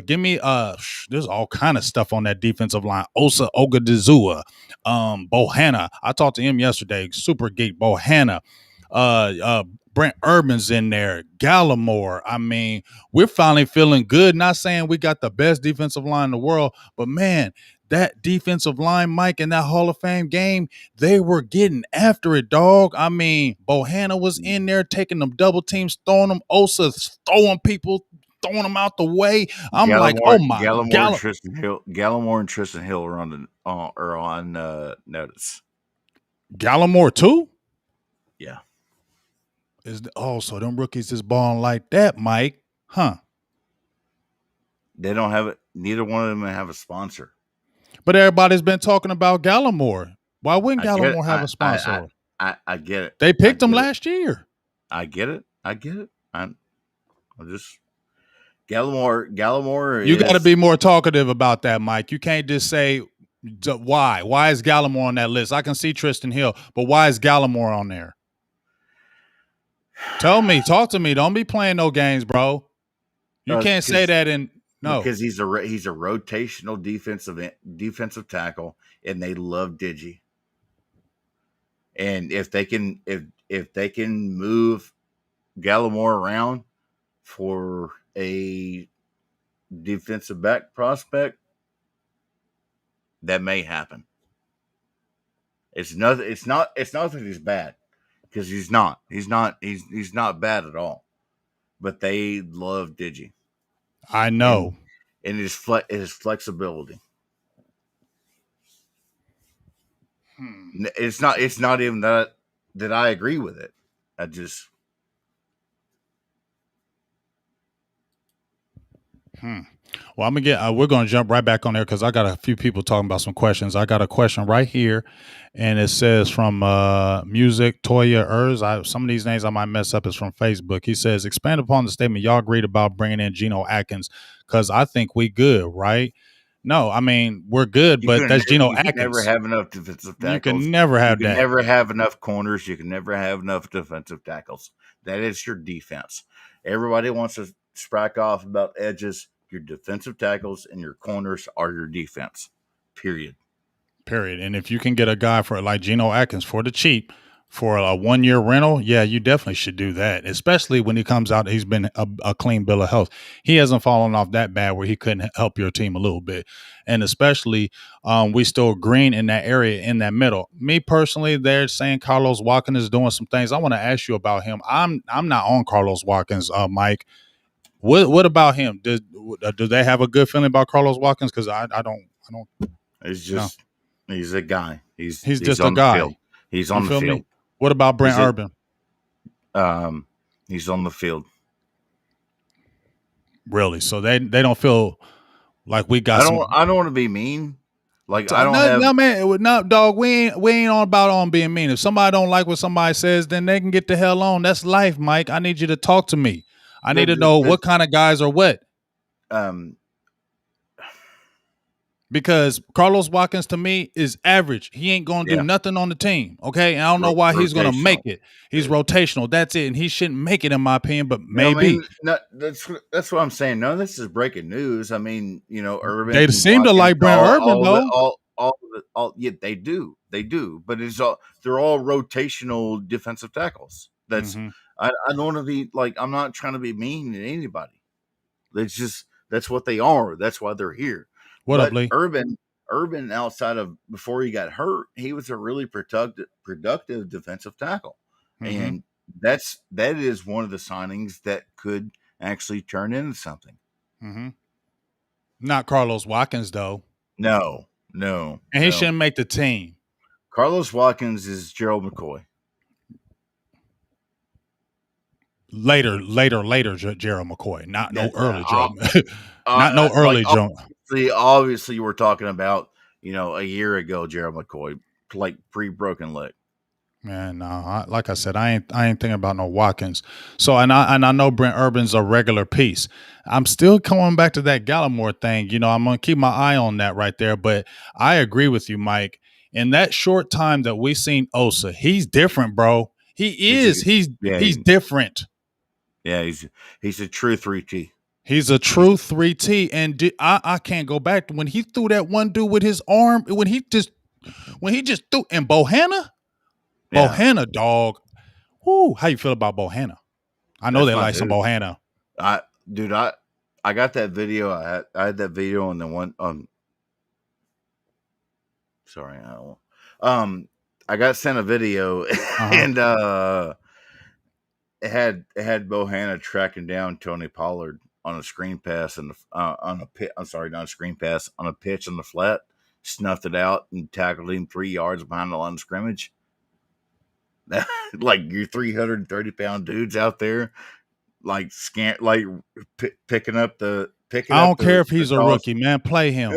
Give me there's all kind of stuff on that defensive line. Osa Ogadizua, Bohanna. I talked to him yesterday. Super geek Bohanna. Brent Urban's in there. Gallimore. I mean, we're finally feeling good. Not saying we got the best defensive line in the world, but man, that defensive line, Mike, in that Hall of Fame game, they were getting after it, dog. I mean, Bohanna was in there taking them double teams, throwing them, Osa throwing people, throwing them out the way. I'm like, oh my God. Gallimore and Tristan Hill are on notice. Gallimore too? Yeah. So them rookies is balling like that, Mike. Huh. They don't have it. Neither one of them have a sponsor. But everybody's been talking about Gallimore. Why wouldn't Gallimore have a sponsor? I get it. They picked him last year. I get it. I'm just Gallimore. You got to be more talkative about that, Mike. You can't just say why. Why is Gallimore on that list? I can see Tristan Hill, but why is Gallimore on there? Tell me, talk to me. Don't be playing no games, bro. You can't say that no, because he's a rotational defensive tackle, and they love Digi. And if they can move Gallimore around for a defensive back prospect, that may happen. It's not that he's bad, because he's not. He's not bad at all. But they love Digi. I know. And his flexibility. It's not even that I agree with it. I just Well, we're gonna jump right back on there because I got a few people talking about some questions. I got a question right here, and it says from Music Toya Ers. Some of these names I might mess up. Is from Facebook. He says, expand upon the statement y'all agreed about bringing in Geno Atkins, because I think we good, right? No, I mean, we're good, You but can that's Geno you can never Atkins. have enough defensive You tackles. can never You have can that. never have enough corners. You can never have enough defensive tackles. That is your defense. Everybody wants to sprack off about edges. Your defensive tackles and your corners are your defense. Period. Period. And if you can get a guy for like Geno Atkins for the cheap for a 1 year rental, yeah, you definitely should do that. Especially when he comes out, he's been a clean bill of health. He hasn't fallen off that bad where he couldn't help your team a little bit. And especially, we still green in that area in that middle. Me personally, they're saying Carlos Watkins is doing some things. I want to ask you about him. I'm not on Carlos Watkins, Mike. What about him? Do they have a good feeling about Carlos Watkins? Because I don't He's know. just he's a guy. He's He's just a on the field. guy. He's You on the feel me? field. What about He's Brent a Urban? he's on the field. Really? So they don't feel like we got some. I don't want to be mean. Like I don't No, have no, man, no, dog. We ain't on about on being mean. If somebody don't like what somebody says, then they can get the hell on. That's life, Mike. I need you to talk to me. I need to know what kind of guys are what. um Because Carlos Watkins to me is average. He ain't gonna do yeah, nothing on the team. Okay, and I don't know why he's gonna make rotational. it. He's rotational. That's it, and he shouldn't make it in my opinion. But You know, I maybe mean, that's what I'm saying. None of this is breaking news. I mean, you know, Urban, they seem to Watkins, like Brent Urban though. all. Yeah, they do. But it's all they're all rotational defensive tackles. Mm-hmm. I don't want to be like I'm not trying to be mean to anybody. It's just that's what they are. That's why they're here. What up, But Lee? Urban, outside of before he got hurt, he was a really productive defensive tackle, Mm-hmm. and that is one of the signings that could actually turn into something. Mm-hmm. Not Carlos Watkins though, No, no, and he no. shouldn't make the team. Carlos Watkins is Gerald McCoy. Later, Gerald McCoy. Not no That, early Gerald. Not no like early Joe. obviously, we're talking about a year ago, Gerald McCoy, like pre-broken leg. Man, no. Like I said, I ain't thinking about no Watkins. So, and I know Brent Urban's a regular piece. I'm still coming back to that Gallimore thing. I'm gonna keep my eye on that right there. But I agree with you, Mike. In that short time that we seen Osa, he's different, bro. He is. He's different. Yeah, he's a true 3T. He's a true 3T, and I can't go back to when he threw that one dude with his arm when he just threw and Bohanna. Yeah. Bohanna, dog. Whoo, how you feel about Bohanna? I know That's they my like some dude. Bohanna. I got that video. I had that video on the one. Sorry, I don't. I got sent a video, and it had Bohanna tracking down Tony Pollard on a screen pass and on a pit. I'm sorry, not a screen pass, on a pitch on the flat. Snuffed it out and tackled him 3 yards behind the line of scrimmage. Like your 330-pound dudes out there, like picking up the I don't care if the he's a toss. rookie, man. Play him.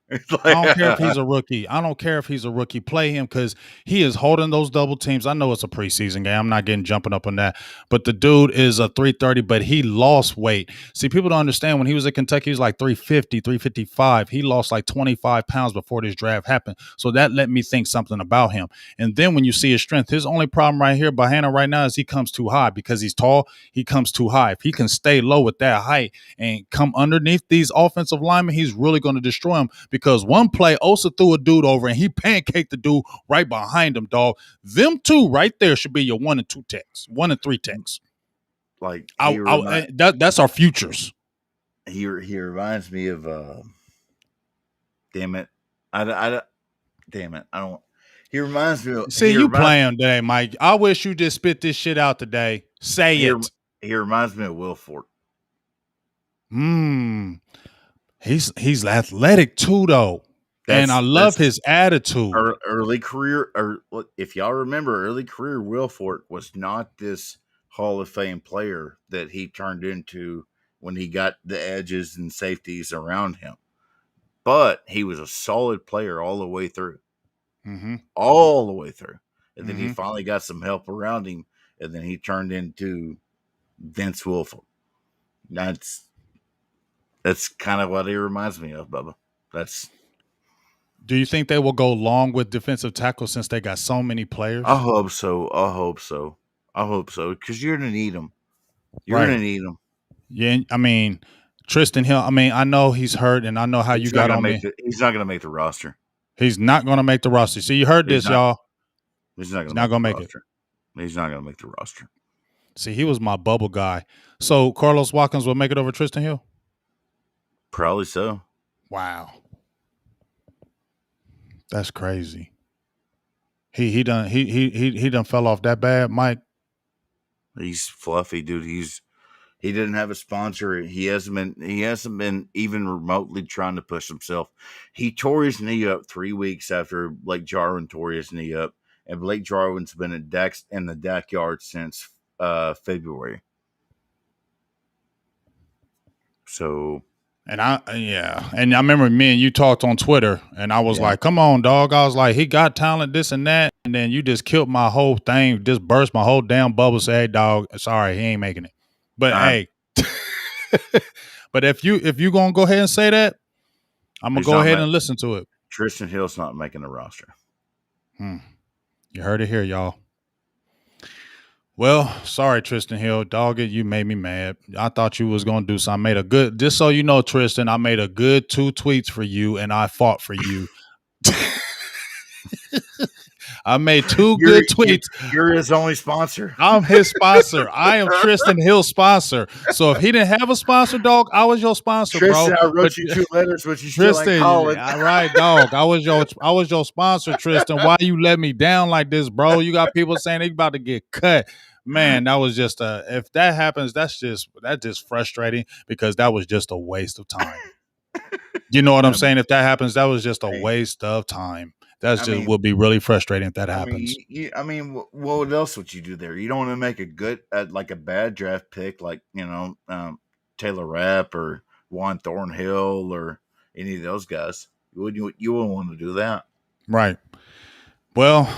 It's like, I don't care if he's a rookie. I don't care if he's a rookie. Play him because he is holding those double teams. I know it's a preseason game. I'm not getting jumping up on that. But the dude is a 330, but he lost weight. See, people don't understand when he was at Kentucky, he was like 350, 355. He lost like 25 pounds before this draft happened. So that let me think something about him. And then when you see his strength, his only problem right here, Bohanna right now, is he comes too high because he's tall. He comes too high. If he can stay low with that height and come underneath these offensive linemen, he's really going to destroy him. Because one play, Osa threw a dude over and he pancaked the dude right behind him, dog. Them two right there should be your 1 and 2 techs, 1 and 3 techs. like that's our futures. He reminds me of damn it, damn it, I don't. He reminds me of. See, you playing today, Mike. I wish you just spit this shit out today. Say it. He reminds me of Will Fort. He's athletic too, though. And I love his attitude. Early career, or if y'all remember, early career Will Fort was not this Hall of Fame player that he turned into when he got the edges and safeties around him. But he was a solid player all the way through. Mm-hmm. All the way through. And then he finally got some help around him, and then he turned into Vince Wilfork. That's kind of what he reminds me of, Bubba. That's. Do you think they will go long with defensive tackle since they got so many players? I hope so. Because you're gonna need them. You're Right. gonna need them. Yeah. I mean, Tristan Hill. I mean, I know he's hurt, and I know how you got on me. He's not gonna make the roster. He's not going to make the roster. See, you heard He's this, not. y'all. He's not He's gonna not make going the to make it. roster. He's not gonna make the roster. See, he was my bubble guy. So Carlos Watkins will make it over Tristan Hill? Probably so. Wow. That's crazy. He done fell off that bad, Mike. He's fluffy, dude. He didn't have a sponsor. He hasn't been even remotely trying to push himself. He tore his knee up 3 weeks after Blake Jarwin tore his knee up, and Blake Jarwin's been in the Dak yard since February. So. And I remember me and you talked on Twitter, and I was like, "Come on, dog!" I was like, "He got talent, this and that," and then you just killed my whole thing, just burst my whole damn bubble. Say, "Hey, dog, sorry, he ain't making it." But hey, but if you gonna go ahead and say that, I'm gonna go ahead and listen to it. Tristan Hill's not making the roster. You heard it here, y'all. Well, sorry, Tristan Hill. Dog it, you made me mad. I thought you was going to do something. Just so you know, Tristan, I made a good 2 tweets for you, and I fought for you. I made 2 good tweets. You're his only sponsor. I'm his sponsor. I am Tristan Hill's sponsor. So if he didn't have a sponsor, dog, I was your sponsor, Tristan, bro. I wrote you 2 letters, but you Tristan, still ain't calling. All right, dog. I was your sponsor, Tristan. Why you let me down like this, bro? You got people saying they about to get cut. Man, that was just if that happens, that's just frustrating because that was just a waste of time. You know what I'm saying? If that happens, that was just a waste of time. Will be really frustrating if that happens. What else would you do there? You don't want to make a good, like a bad draft pick, like Taylor Rapp or Juan Thornhill or any of those guys. You wouldn't want to do that, right? Well,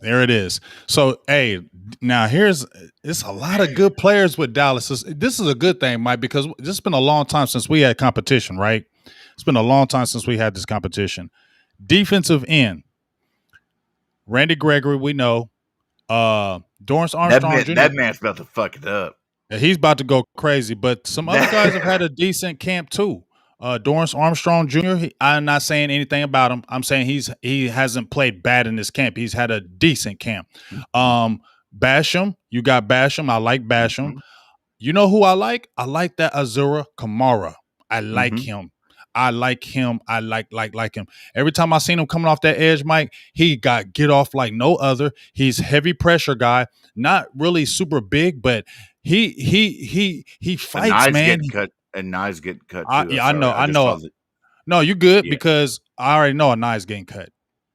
there it is. So, hey, now it's a lot of good players with Dallas. This is a good thing, Mike, because this has been a long time since we had competition, right? It's been a long time since we had this competition. Defensive end, Randy Gregory, we know. Dorrance Armstrong Jr. That man's about to fuck it up. He's about to go crazy, but some other guys have had a decent camp too. Dorrance Armstrong Jr. I'm not saying anything about him. I'm saying he hasn't played bad in this camp. He's had a decent camp. Basham, you got Basham. I like Basham. Mm-hmm. You know who I like? I like that Azura Kamara. I like him. I like him. I like him. Every time I seen him coming off that edge, Mike, he got get off like no other. He's heavy pressure guy, not really super big, but he fights, man. And Nye's getting cut too. I know. No, you good because I already know a Nye's getting cut.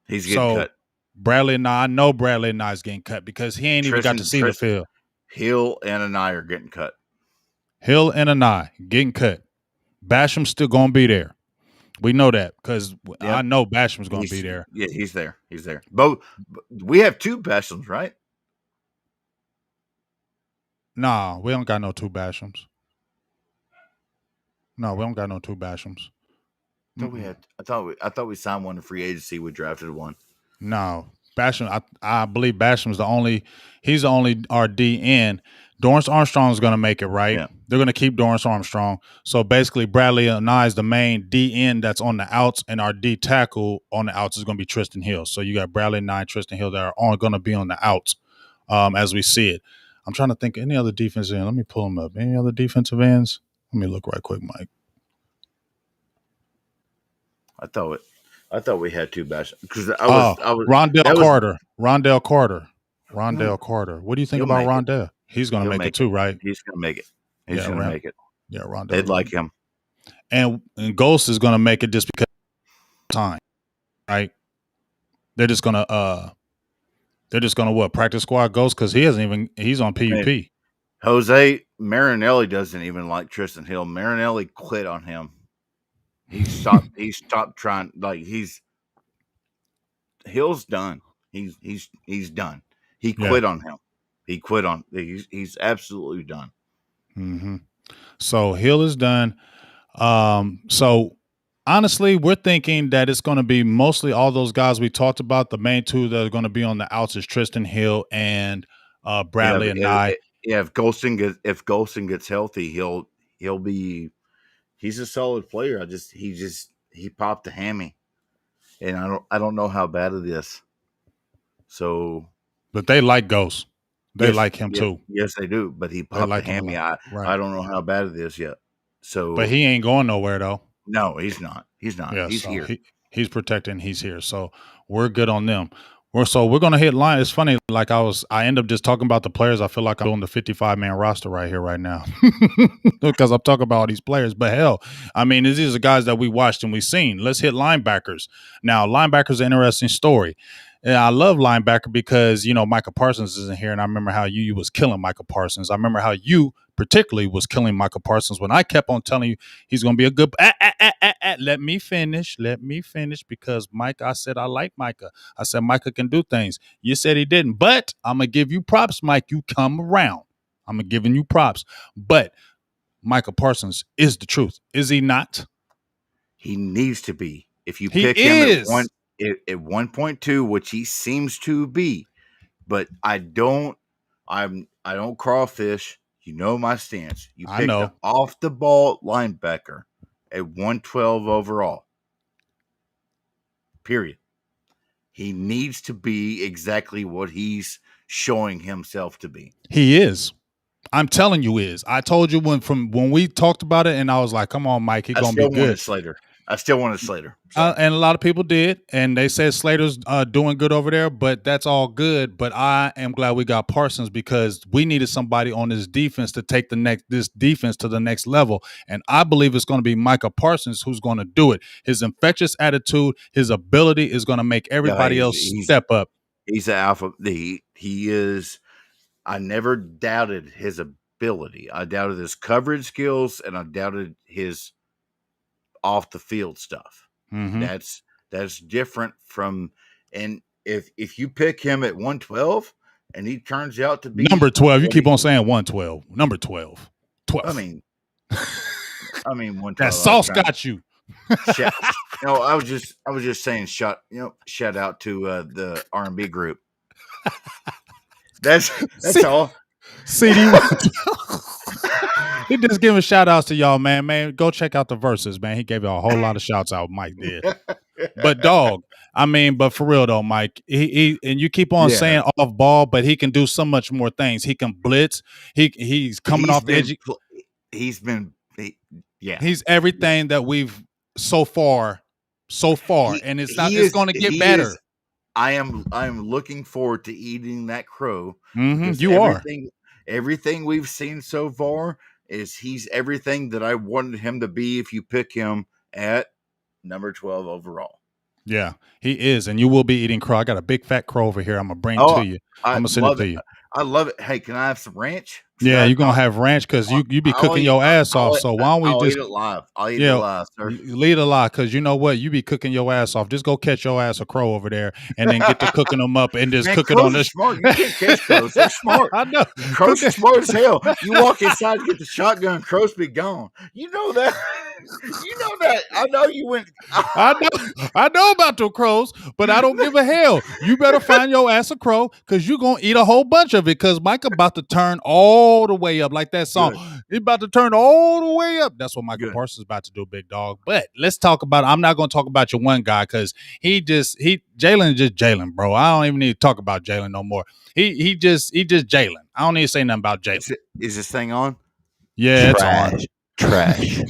He's getting cut. Bradley and I know Bradley and Nye's getting cut because he ain't even got to see the field. Hill and a Nye are getting cut. Hill and a Nye getting cut. Basham's still going to be there. We know that because I know Basham's going to be there. Yeah, he's there. He's there. But we have 2 Bashams, right? Nah, we don't got no 2 Bashams. No, we don't got no 2 Bashams. I thought we signed one in free agency. We drafted one. No, Basham. I believe Basham's he's the only RD in. Dorrance Armstrong is going to make it, right? Yeah. They're going to keep Dorrance Armstrong. So basically, Bradley and I is the main D end that's on the outs, and our D tackle on the outs is going to be Tristan Hill. So you got Bradley and I, Tristan Hill that are going to be on the outs as we see it. I'm trying to think any other defensive end. Let me pull them up. Any other defensive ends? Let me look right quick, Mike. I thought we had 2 Bashams because Rondell Carter. Rondell Carter. What do you think about Rondell? He's going to make it too, right? He's going to make it. He's going to make it. Yeah, Rondell. They'd like him. And Ghost is going to make it just because of time, right? They're just going to practice squad Ghost because he's on PUP. Hey, Jose Marinelli doesn't even like Tristan Hill. Marinelli quit on him. He stopped trying. Like Hill's done. He's done. He quit on him. He's absolutely done. Mm-hmm. So Hill is done. So Honestly, we're thinking that it's going to be mostly all those guys we talked about. The main two that are going to be on the outs is Tristan Hill and Yeah, Bradley and Nye. yeah. If Golston gets healthy, he'll be. He's a solid player. He popped a hammy, and I don't know how bad it is. So But they like Ghost. They yes, like him too. yes, they do. But he They popped a like him a hammy. lot. I Right. don't know how bad it is yet. But So he ain't going nowhere though. no, he's not. He's not. Yeah, He's so here. he's protecting. He's here, so we're good on them. We're gonna hit line. It's funny, like I end up just talking about the players. I feel like I'm doing the 55-man roster right here, right now, because I'm talking about all these players. But hell, I mean, these are the guys that we watched and we seen. Let's hit linebackers now. Linebackers, an interesting story. And I love linebacker because Micah Parsons isn't here, and I remember how you was killing Micah Parsons. I remember how you particularly was killing Micah Parsons when I kept on telling you he's going to be a good. Let me finish. Let me finish because Micah. I said I like Micah. I said Micah can do things. You said he didn't, but I'm gonna give you props, Mike. You come around. I'm gonna giving you props, but Micah Parsons is the truth, is he not? He needs to be. If you He pick him is. at 1.2, which he seems to be, but I don't crawfish. You know my stance. You I picked an know. off the ball linebacker at 112 overall. Period. He needs to be exactly what he's showing himself to be. He is. I'm telling you, is. I told you when we talked about it, and I was like, "Come on, Mike, he's I gonna be still good." wanted Slater. I still wanted Slater. Sorry. And a lot of people did, and they said Slater's doing good over there, but that's all good. But I am glad we got Parsons because we needed somebody on this defense to take this defense to the next level, and I believe it's going to be Micah Parsons who's going to do it. His infectious attitude, his ability is going to make Yeah, everybody else step up. he's an alpha. He is. I never doubted his ability. I doubted his coverage skills, and I doubted his off the field stuff. Mm-hmm. That's different from. And if you pick him at 112 and he turns out to be Number 12. You keep on saying 112. Number 12. 12. I mean 112. That sauce got you. Shout, I was just saying shout out to the R&B group. That's all. CD. He just giving shout outs to y'all, man. Man, go check out the verses, man. He gave you a whole lot of shouts out, Mike did. But dog, I mean, but for real though, Mike, he and you keep on saying off ball, but he can do so much more things. He can blitz. He's coming off the edge. He's everything that we've so far, and it's going to get better. I am looking forward to eating that crow. Mm-hmm, you are. Everything we've seen so far is he's everything that I wanted him to be if you pick him at number 12 overall. Yeah, he is, and you will be eating crow. I got a big fat crow over here. I'm gonna bring to you. I'm gonna send it to you. I love it. Hey, can I have some ranch? Yeah, you're gonna have ranch because you be cooking your ass off. So why don't we just eat it live? I'll eat it live, sir. Lead it live because you know what? You be cooking your ass off. Just go catch your ass a crow over there and then get to cooking them up and just cook it on this. Smart. You can't catch crows. They're smart. I know. Crows are smart as hell. You walk inside to get the shotgun, crows be gone. You know that. You know that. I know you went. I know about the crows, but I don't give a hell. You better find your ass a crow because you're gonna eat a whole bunch of it because Mike about to turn all the way up like that song. He's about to turn all the way up. That's what Michael Parsons is about to do, big dog. But let's talk about. I'm not gonna talk about your one guy because Jalen is just Jalen, bro. I don't even need to talk about Jalen no more. He just Jalen. I don't need to say nothing about Jalen. Is this thing on? Yeah, it's on. Trash.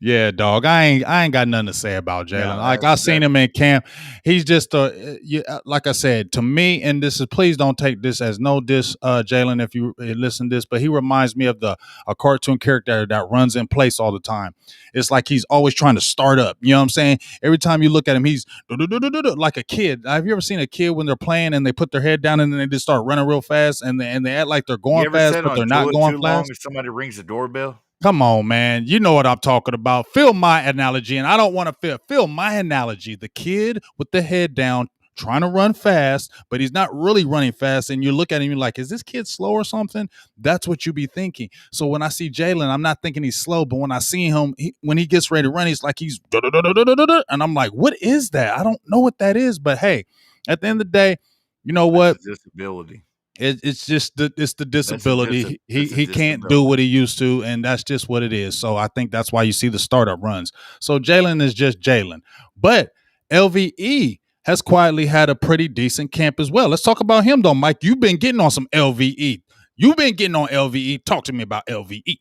Yeah, dog. I ain't got nothing to say about Jalen. Like I seen him in camp. He's just like I said to me. And this is please don't take this as no diss, Jalen, if you listen to this. But he reminds me of a cartoon character that runs in place all the time. It's like he's always trying to start up. You know what I'm saying? Every time you look at him, he's like a kid. Have you ever seen a kid when they're playing and they put their head down and then they just start running real fast and they act like they're going fast, but they're not going fast? Long as somebody rings the doorbell. Come on, man. You know what I'm talking about. Feel my analogy, and I don't want to feel my analogy. The kid with the head down trying to run fast, but he's not really running fast. And you look at him, you're like, is this kid slow or something? That's what you be thinking. So when I see Jalen, I'm not thinking he's slow, but when I see him, when he gets ready to run, he's like he's and I'm like, what is that? I don't know what that is, but hey, at the end of the day, you know what? That's a disability. It's just it's the disability. That's a He can't do disability. what he used to, and that's just what it is. So I think that's why you see the startup runs. So Jalen is just Jalen, but LVE has quietly had a pretty decent camp as well. Let's talk about him though, Mike. You've been getting on some LVE. You've been getting on LVE. Talk to me about LVE.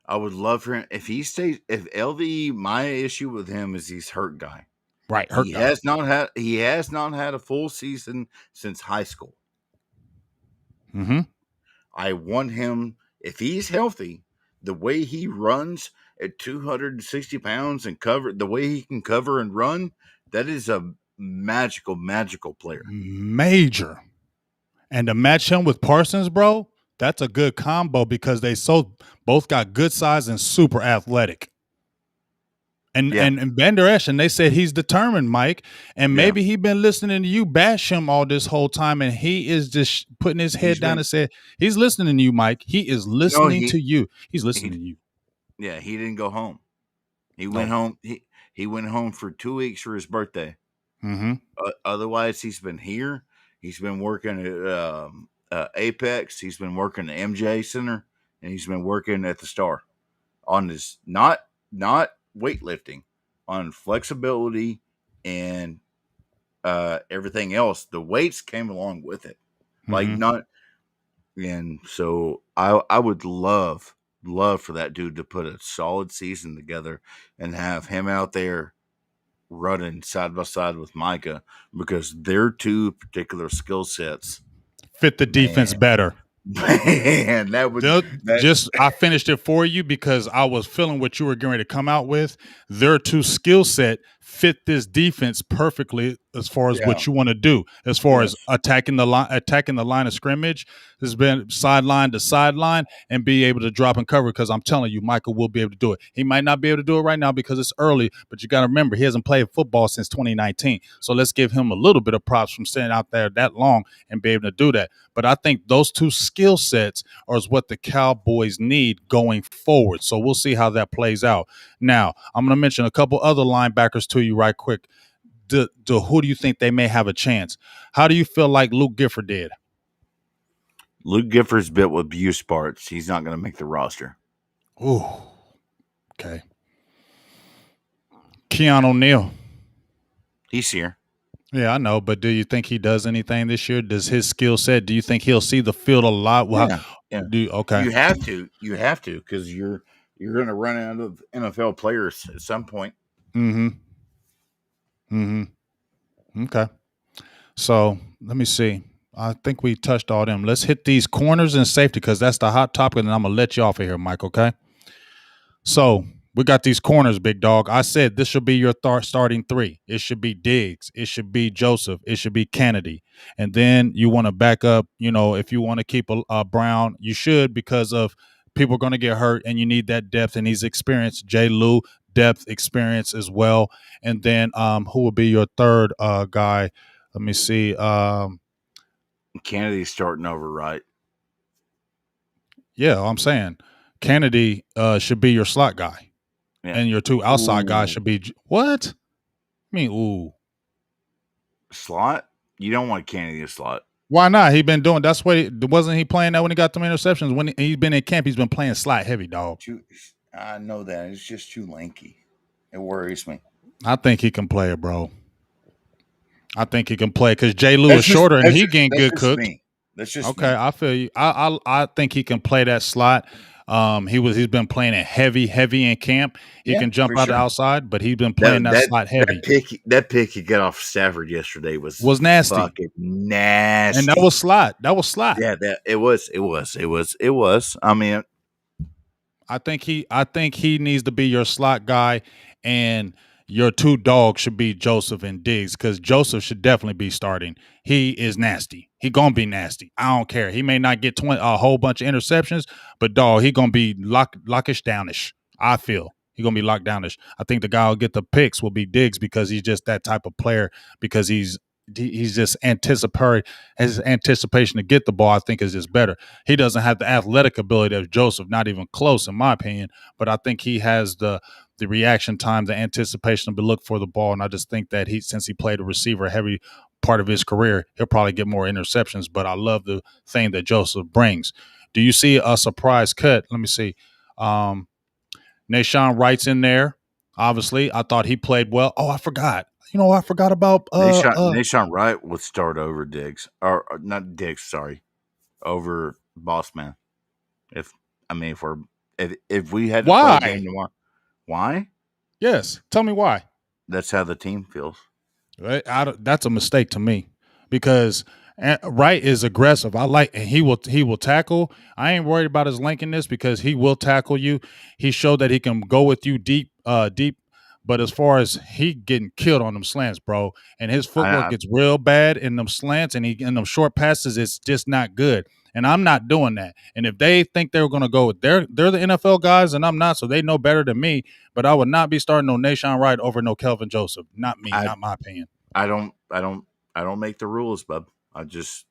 I would love for him if he stays. If LVE, my issue with him is he's hurt guy. Right, hurt He guy. has not had a full season since high school. Mm-hmm. I want him, if he's healthy, the way he runs at 260 pounds and the way he can cover and run, that is a magical player. Major. And to match him with Parsons, bro, that's a good combo because they both got good size and super athletic. And Vander Esch, and they said he's determined, Mike. And maybe he been listening to you bash him all this whole time, and he is just putting his head down and said he's listening to you, Mike. He is listening to you. He's listening to you. Yeah, he didn't go home. He went home. He went home for 2 weeks for his birthday. Mm-hmm. Otherwise, he's been here. He's been working at Apex. He's been working at MJ Center, and he's been working at the Star on his not weightlifting, on flexibility and everything else. The weights came along with it, like not. And so I would love for that dude to put a solid season together and have him out there running side by side with Micah, because their two particular skill sets fit the defense better. Man, that would I finished it for you because I was feeling what you were getting ready to come out with. Their two skill set fit this defense perfectly as far as what you want to do. As far as attacking the line of scrimmage, has been sideline to sideline and be able to drop and cover. Because I'm telling you, Michael will be able to do it. He might not be able to do it right now because it's early, but you got to remember he hasn't played football since 2019. So let's give him a little bit of props from staying out there that long and be able to do that. But I think those two skill sets are what the Cowboys need going forward. So we'll see how that plays out. Now, I'm going to mention a couple other linebackers to you right quick. Who do you think they may have a chance? How do you feel like Luke Gifford did? Luke Gifford's built with abuse parts. He's not going to make the roster. Ooh. Okay. Keon O'Neal. He's here. Yeah, I know, but do you think he does anything this year? Does his skill set, do you think he'll see the field a lot? Yeah. Okay. You have to, because you're going to run out of NFL players at some point. Okay. So let me see. I think we touched all them. Let's hit these corners and safety because that's the hot topic, and I'm going to let you off of here, Mike, okay? So we got these corners, big dog. I said this should be your starting three. It should be Diggs. It should be Joseph. It should be Kennedy. And then you want to back up, if you want to keep a Brown, you should, because of people are going to get hurt and you need that depth and he's experienced. J. Lou, depth, experience as well. And then who will be your third guy? Let me see. Kennedy's starting over, right? Yeah, I'm saying Kennedy should be your slot guy. Yeah. And your two outside guys should be what? I mean, slot? You don't want Kennedy a slot. Why not? He been doing. That's what. Wasn't he playing that when he got them interceptions? When he's been in camp, he's been playing slot heavy, dog. I know that. It's just too lanky. It worries me. I think he can play it, bro. I think he can play because J. Lou is shorter and he getting good cooked. That's just okay. Me. I feel you. I think he can play that slot. He's been playing it heavy in camp. He can jump out the outside, but he's been playing that slot heavy. That pick he got off Stafford yesterday was nasty. Fucking nasty. And that was slot. Yeah, it was. I mean, I think he needs to be your slot guy, and your two dogs should be Joseph and Diggs, because Joseph should definitely be starting. He is nasty. He gonna be nasty. I don't care. He may not get a whole bunch of interceptions, but dog, he gonna be lockish downish. I feel he gonna be locked downish. I think the guy who'll get the picks will be Diggs because he's just that type of player. Because he's he's just anticipatory. His anticipation to get the ball, I think, is just better. He doesn't have the athletic ability of Joseph, not even close, in my opinion. But I think he has the reaction time, the anticipation to look for the ball, and I just think that since he played a receiver heavy part of his career, he'll probably get more interceptions. But I love the thing that Joseph brings. Do you see a surprise cut? Let me see. Nashawn Wright's in there. Obviously, I thought he played well. Oh, I forgot. I forgot about Nashon Wright would start over Diggs, or not Diggs. Sorry, over Bossman. If we had to play a why? game tomorrow, why? Yes, tell me why. That's how the team feels. That's a mistake to me because Wright is aggressive. And he will tackle. I ain't worried about his lankiness because he will tackle you. He showed that he can go with you deep. But as far as he getting killed on them slants, bro, and his footwork gets real bad in them slants, and in them short passes, it's just not good. And I'm not doing that. And if they think they're going to go, they're the NFL guys, and I'm not, so they know better than me. But I would not be starting no Nashawn Wright over no Kelvin Joseph. Not me. Not my opinion. I don't make the rules, bub. I'm just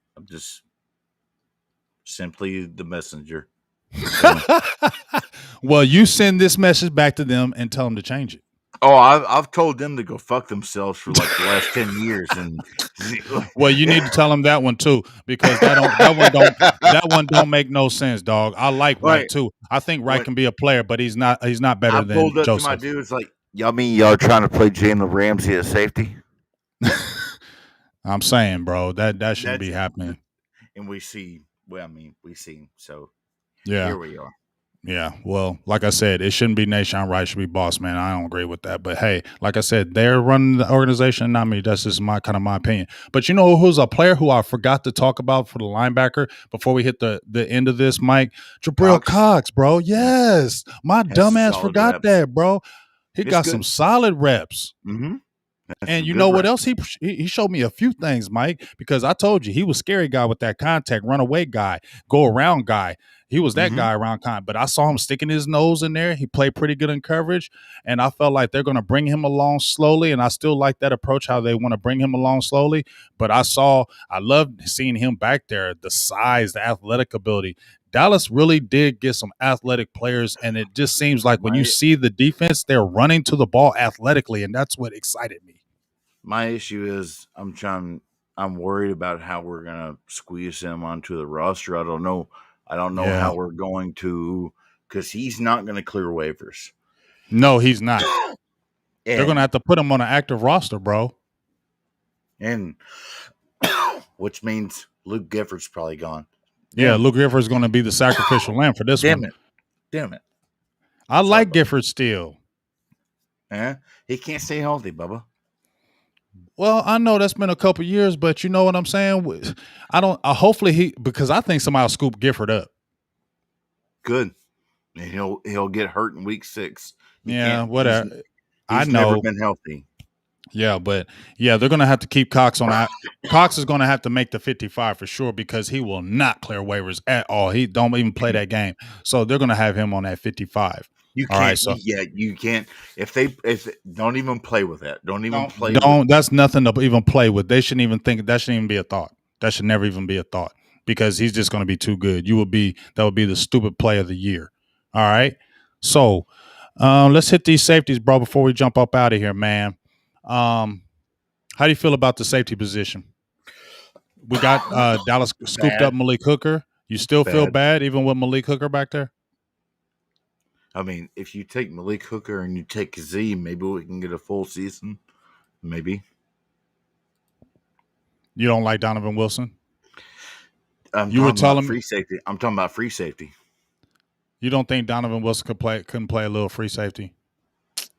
simply the messenger. Well, you send this message back to them and tell them to change it. Oh, I've told them to go fuck themselves for like the last 10 years, and well, you need to tell them that one too, because that one don't make no sense, dog. I like Wright too. I think Wright can be a player, but he's not better than pulled up Joseph. To my dudes like, y'all mean y'all trying to play Jalen Ramsey at safety? I'm saying, bro, that shouldn't be happening. And we see, so yeah, here we are. Yeah, well, like I said, it shouldn't be Nashawn Wright, it should be Boss Man. I don't agree with that. But hey, like I said, they're running the organization, not me. That's just my opinion. But you know who's a player who I forgot to talk about for the linebacker before we hit the end of this, Mike? Jabril Cox, bro. Yes. My dumbass forgot reps. That, bro. He got some solid reps. Mm-hmm. And you know what else? He showed me a few things, Mike, because I told you he was scary guy with that contact, runaway guy, go around guy. He was that guy around contact, but I saw him sticking his nose in there. He played pretty good in coverage, and I felt like they're going to bring him along slowly, and I still like that approach, how they want to bring him along slowly. But I loved seeing him back there, the size, the athletic ability. Dallas really did get some athletic players, and it just seems like when you see the defense, they're running to the ball athletically, and that's what excited me. My issue is I'm worried about how we're gonna squeeze him onto the roster. I don't know how we're going to, because he's not going to clear waivers. No, he's not. They're going to have to put him on an active roster, bro. And which means Luke Gifford's probably gone. Yeah, Luke Gifford's going to be the sacrificial lamb for this one. Damn it. I like Gifford still. Yeah, he can't stay healthy, Bubba. Well, I know that's been a couple years, but you know what I'm saying? Hopefully because I think somebody will scoop Gifford up. Good. And he'll get hurt in week 6. Whatever. He's never been healthy. Yeah, but they're going to have to keep Cox on that. Cox is going to have to make the 55 for sure, because he will not clear waivers at all. He don't even play that game. So they're going to have him on that 55. You can't. Right, you can't. If don't even play with that. That's nothing to even play with. They shouldn't even think. That shouldn't even be a thought. That should never even be a thought, because he's just going to be too good. That would be the stupid play of the year. All right. So let's hit these safeties, bro, before we jump up out of here, man. How do you feel about the safety position? We got Dallas scooped up Malik Hooker. You still feel bad even with Malik Hooker back there? I mean, if you take Malik Hooker and you take Z, maybe we can get a full season. Maybe. You don't like Donovan Wilson? You were telling me free safety. I'm talking about free safety. You don't think Donovan Wilson couldn't play a little free safety?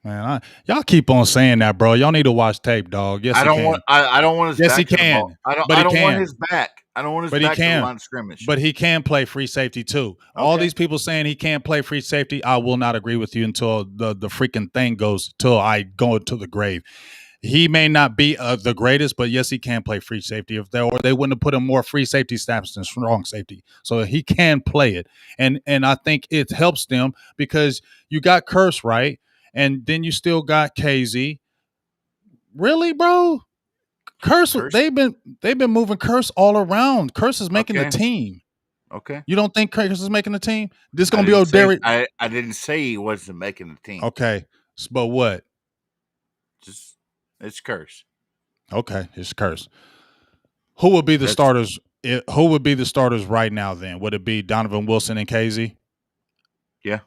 Man, y'all keep on saying that, bro. Y'all need to watch tape, dog. Yes, I don't want his yes, back. He can. I don't want his back. I don't want his back to the line of scrimmage. But he can play free safety too. Okay. All these people saying he can't play free safety, I will not agree with you until the freaking thing goes, till I go to the grave. He may not be the greatest, but yes, he can play free safety. They wouldn't have put him more free safety snaps than strong safety. So he can play it. And I think it helps them because you got Curse, right? And then you still got KZ. Really, bro? Curse, Curse. they've been moving Curse all around. Curse is making the Okay. team. Okay. You don't think Curse is making the team? This I gonna be didn't say O'Derrick. I didn't say he wasn't making the team. Okay, but what? Just it's Curse. Okay, it's Curse. Who would be the starters? Who would be the starters right now? Then would it be Donovan Wilson and KZ? Yeah.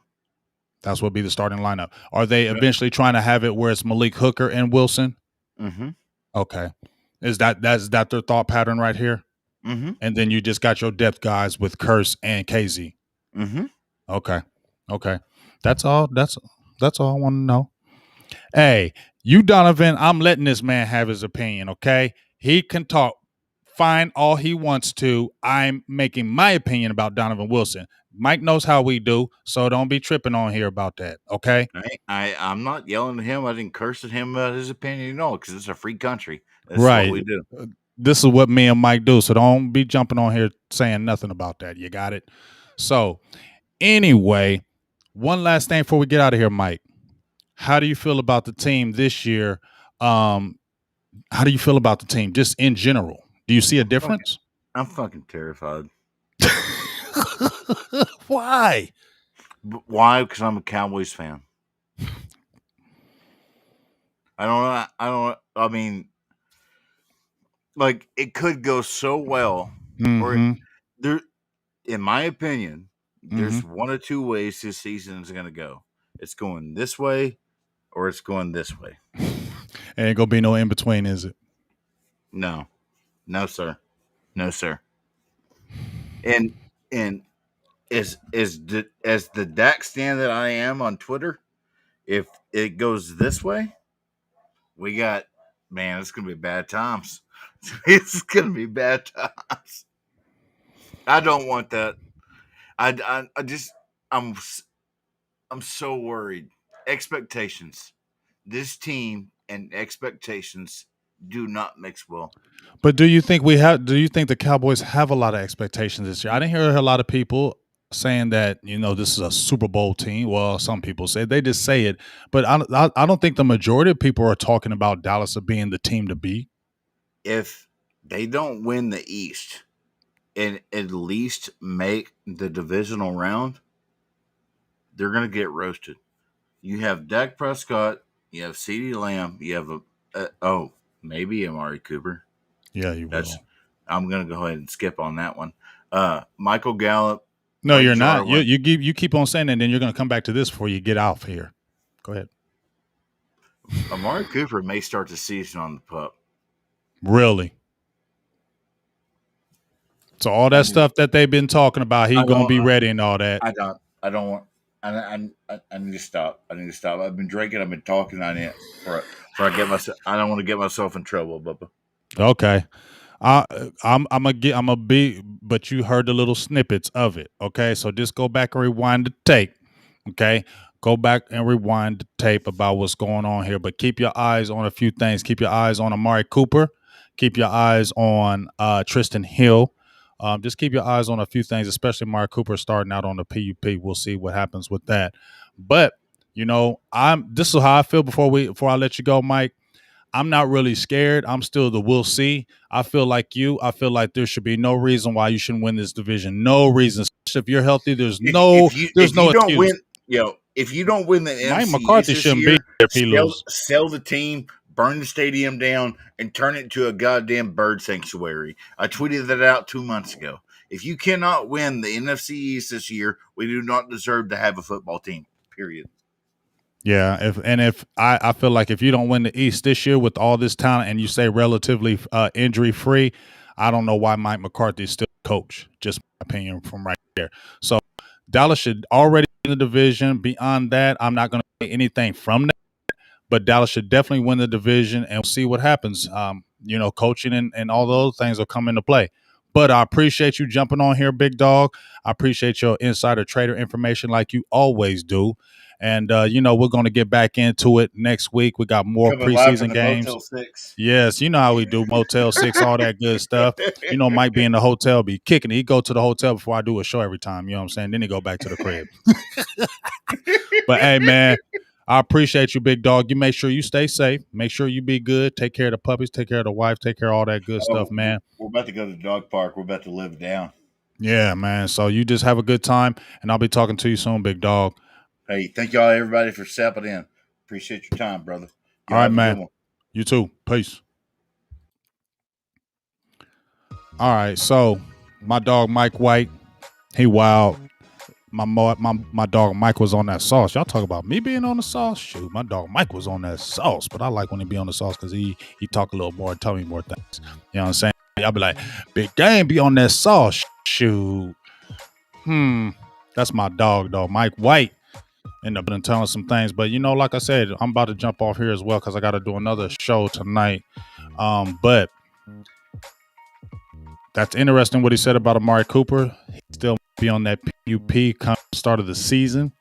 That's what would be the starting lineup. Are they Yep. eventually trying to have it where it's Malik Hooker and Wilson? Mm-hmm. Okay, is that their thought pattern right here? Mm-hmm. And then you just got your depth guys with Curse and KZ. Mm-hmm. Okay. That's all. That's all I want to know. Hey, you Donovan, I'm letting this man have his opinion, okay? He can talk fine all he wants to. I'm making my opinion about Donovan Wilson. Mike knows how we do, so don't be tripping on here about that, okay? I'm not yelling at him. I didn't curse at him about his opinion at all because it's a free country. That's right. what we do. This is what me and Mike do, so don't be jumping on here saying nothing about that. You got it? So, anyway, one last thing before we get out of here, Mike. How do you feel about the team this year? How do you feel about the team just in general? Do you see a difference? I'm fucking terrified. Why? Why? Because I'm a Cowboys fan. I mean, like it could go so well, or there. In my opinion, there's one or two ways this season is going to go. It's going this way, or it's going this way. Ain't gonna be no in between, is it? No, sir, no, sir. And as the Dak stand that I am on Twitter, if it goes this way, we got it's gonna be bad times. It's gonna be bad times. I don't want that. I'm so worried. Expectations. This team and expectations do not mix well. But do you think the Cowboys have a lot of expectations this year? I didn't hear a lot of people saying that, this is a Super Bowl team. Well, some people say, they just say it, but I don't think the majority of people are talking about Dallas as being the team to beat. If they don't win the East and at least make the divisional round, they're going to get roasted. You have Dak Prescott, you have CeeDee Lamb, you have maybe Amari Cooper. Yeah, you will. I'm going to go ahead and skip on that one. Michael Gallup. No, you're not. You keep on saying that, and then you're going to come back to this before you get off here. Go ahead. Amari Cooper may start the season on the pup. Really? So all that stuff that they've been talking about, he's going to be ready and all that. I don't want. I need to stop. I've been drinking. I've been talking. I need for I get myself. I don't want to get myself in trouble, Bubba. Okay. I'm a be, but you heard the little snippets of it. Okay, so just go back and rewind the tape. Okay, go back and rewind the tape about what's going on here. But keep your eyes on a few things. Keep your eyes on Amari Cooper. Keep your eyes on Tristan Hill. Just keep your eyes on a few things, especially Amari Cooper starting out on the PUP. We'll see what happens with that. But this is how I feel before I let you go, Mike. I'm not really scared. I'm still the we'll see. I feel like there should be no reason why you shouldn't win this division. No reason. If you're healthy, there's no excuse. If you don't win the Mike NFC McCarthy this shouldn't year, be there if he loses. Sell the team, burn the stadium down, and turn it into a goddamn bird sanctuary. I tweeted that out 2 months ago. If you cannot win the NFC East this year, we do not deserve to have a football team. Period. Yeah, if I feel like if you don't win the East this year with all this talent and you say relatively injury free, I don't know why Mike McCarthy is still coach. Just my opinion from right there. So Dallas should already win the division. Beyond that, I'm not going to say anything from that. But Dallas should definitely win the division, and we'll see what happens. Coaching and all those things will come into play. But I appreciate you jumping on here, big dog. I appreciate your insider trader information like you always do. And, we're going to get back into it next week. We got more preseason games. Motel 6. Yes, you know how we do. Motel 6, all that good stuff. Mike be in the hotel, be kicking it. He go to the hotel before I do a show every time. You know what I'm saying? Then he go back to the crib. But, hey, man, I appreciate you, big dog. You make sure you stay safe. Make sure you be good. Take care of the puppies. Take care of the wife. Take care of all that good stuff, Oh, man. we're about to go to the dog park. We're about to live down. Yeah, man. So you just have a good time, and I'll be talking to you soon, big dog. Hey, thank y'all, everybody, for stepping in. Appreciate your time, brother. All Y'all right, have a man. good one. You too. Peace. All right. So my dog Mike White, he wild. My dog Mike was on that sauce. Y'all talk about me being on the sauce. Shoot, my dog Mike was on that sauce, but I like when he be on the sauce because he talk a little more, tell me more things. You know what I'm saying? Y'all be like, big game be on that sauce. Shoot. That's my dog though, Mike White. End up telling some things, but like I said, I'm about to jump off here as well because I got to do another show tonight. But that's interesting what he said about Amari Cooper. He still be on that PUP come start of the season.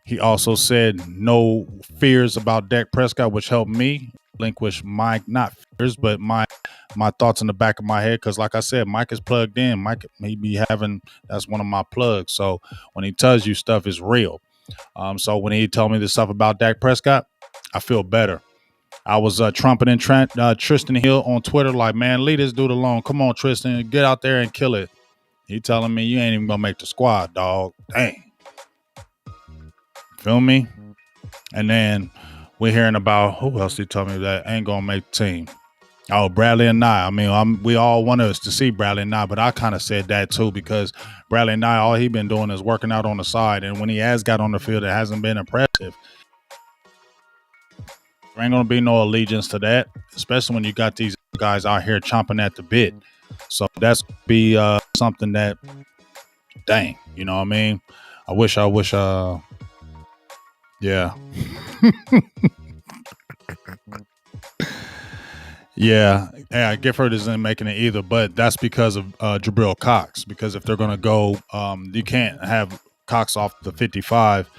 He also said no fears about Dak Prescott, which helped me relinquish my not fears, but my thoughts in the back of my head. Because like I said, Mike is plugged in. Mike, he be having, that's one of my plugs. So when he tells you stuff is real. So when he told me this stuff about Dak Prescott, I feel better. I was trumpeting Tristan Hill on Twitter like, man, leave this dude alone. Come on, Tristan, get out there and kill it. He telling me you ain't even gonna make the squad, dog. Dang. Feel me? And then we're hearing about who else he told me that ain't gonna make the team. Oh, Bradley and Nye. I mean, we all want us to see Bradley and Nye, but I kind of said that too because Bradley and Nye, all he been doing is working out on the side, and when he has got on the field, it hasn't been impressive. There ain't gonna be no allegiance to that, especially when you got these guys out here chomping at the bit. So that's be something that, dang, you know what I mean? I wish, yeah. Yeah, Gifford isn't making it either, but that's because of Jabril Cox. Because if they're going to go, you can't have Cox off the 55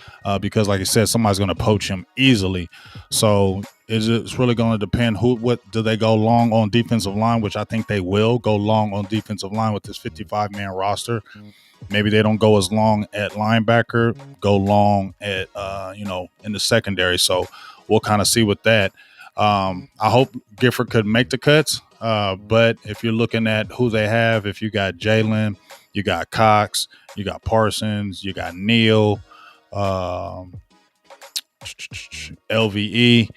because, like I said, somebody's going to poach him easily. So it's really going to depend what do they go long on defensive line, which I think they will go long on defensive line with this 55-man roster. Maybe they don't go as long at linebacker, go long at in the secondary. So we'll kind of see with that. I hope Gifford could make the cuts, but if you're looking at who they have, if you got Jalen, you got Cox, you got Parsons, you got Neal, LVE.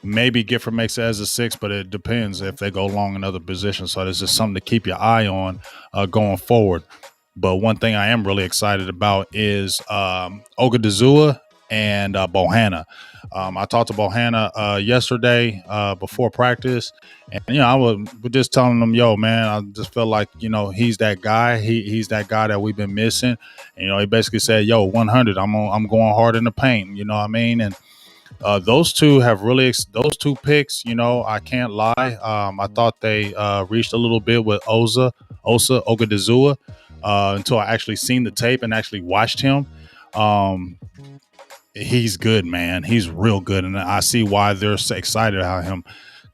Maybe Gifford makes it as a 6, but it depends if they go long in other positions. So this is something to keep your eye on going forward. But one thing I am really excited about is Ogadazua and Bohanna. I talked to Bohanna yesterday before practice, and I was just telling him, "Yo, man, I just feel like he's that guy. He's that guy that we've been missing." And, he basically said, "Yo, 100. I'm going hard in the paint." You know what I mean? And those two have really those two picks. I can't lie. I thought they reached a little bit with Osa Ogadazua until I actually seen the tape and actually watched him. He's good, man. He's real good, and I see why they're so excited about him.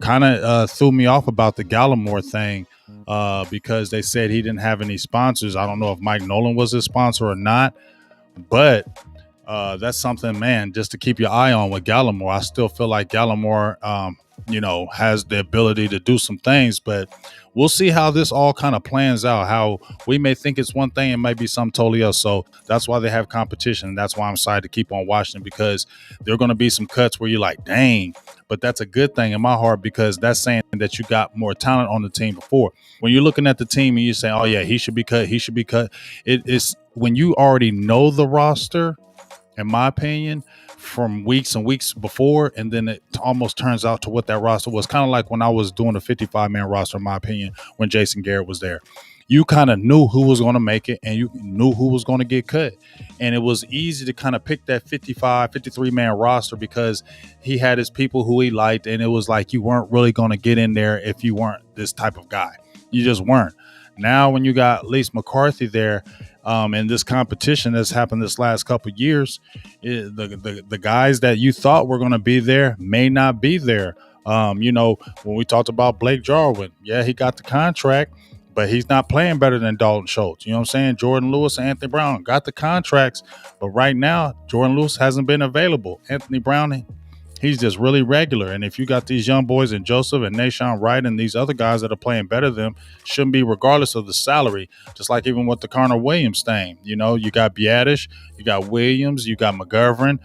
Kind of threw me off about the Gallimore thing because they said he didn't have any sponsors. I don't know if Mike Nolan was his sponsor or not, but that's something, man, just to keep your eye on with Gallimore. I still feel like Gallimore, has the ability to do some things, but we'll see how this all kind of plans out. How we may think it's one thing, it might be something totally else. So that's why they have competition. And that's why I'm excited to keep on watching, because there are going to be some cuts where you're like, dang, but that's a good thing in my heart, because that's saying that you got more talent on the team before. When you're looking at the team and you say, oh yeah, he should be cut. It is when you already know the roster, in my opinion, from weeks and weeks before, and then it almost turns out to what that roster was. Kind of like when I was doing a 55-man roster, in my opinion, when Jason Garrett was there. You kind of knew who was going to make it, and you knew who was going to get cut. And it was easy to kind of pick that 53-man roster because he had his people who he liked, and it was like you weren't really going to get in there if you weren't this type of guy. You just weren't. Now, when you got at least McCarthy there, in this competition that's happened this last couple of years, the guys that you thought were going to be there may not be there. When we talked about Blake Jarwin, yeah, he got the contract, but he's not playing better than Dalton Schultz. You know what I'm saying? Jordan Lewis and Anthony Brown got the contracts, but right now Jordan Lewis hasn't been available. Anthony Brown, he's just really regular. And if you got these young boys and Joseph and Nashawn Wright and these other guys that are playing better than them, shouldn't be regardless of the salary. Just like even with the Connor Williams thing, you know, you got Biadish, you got Williams, you got McGovern.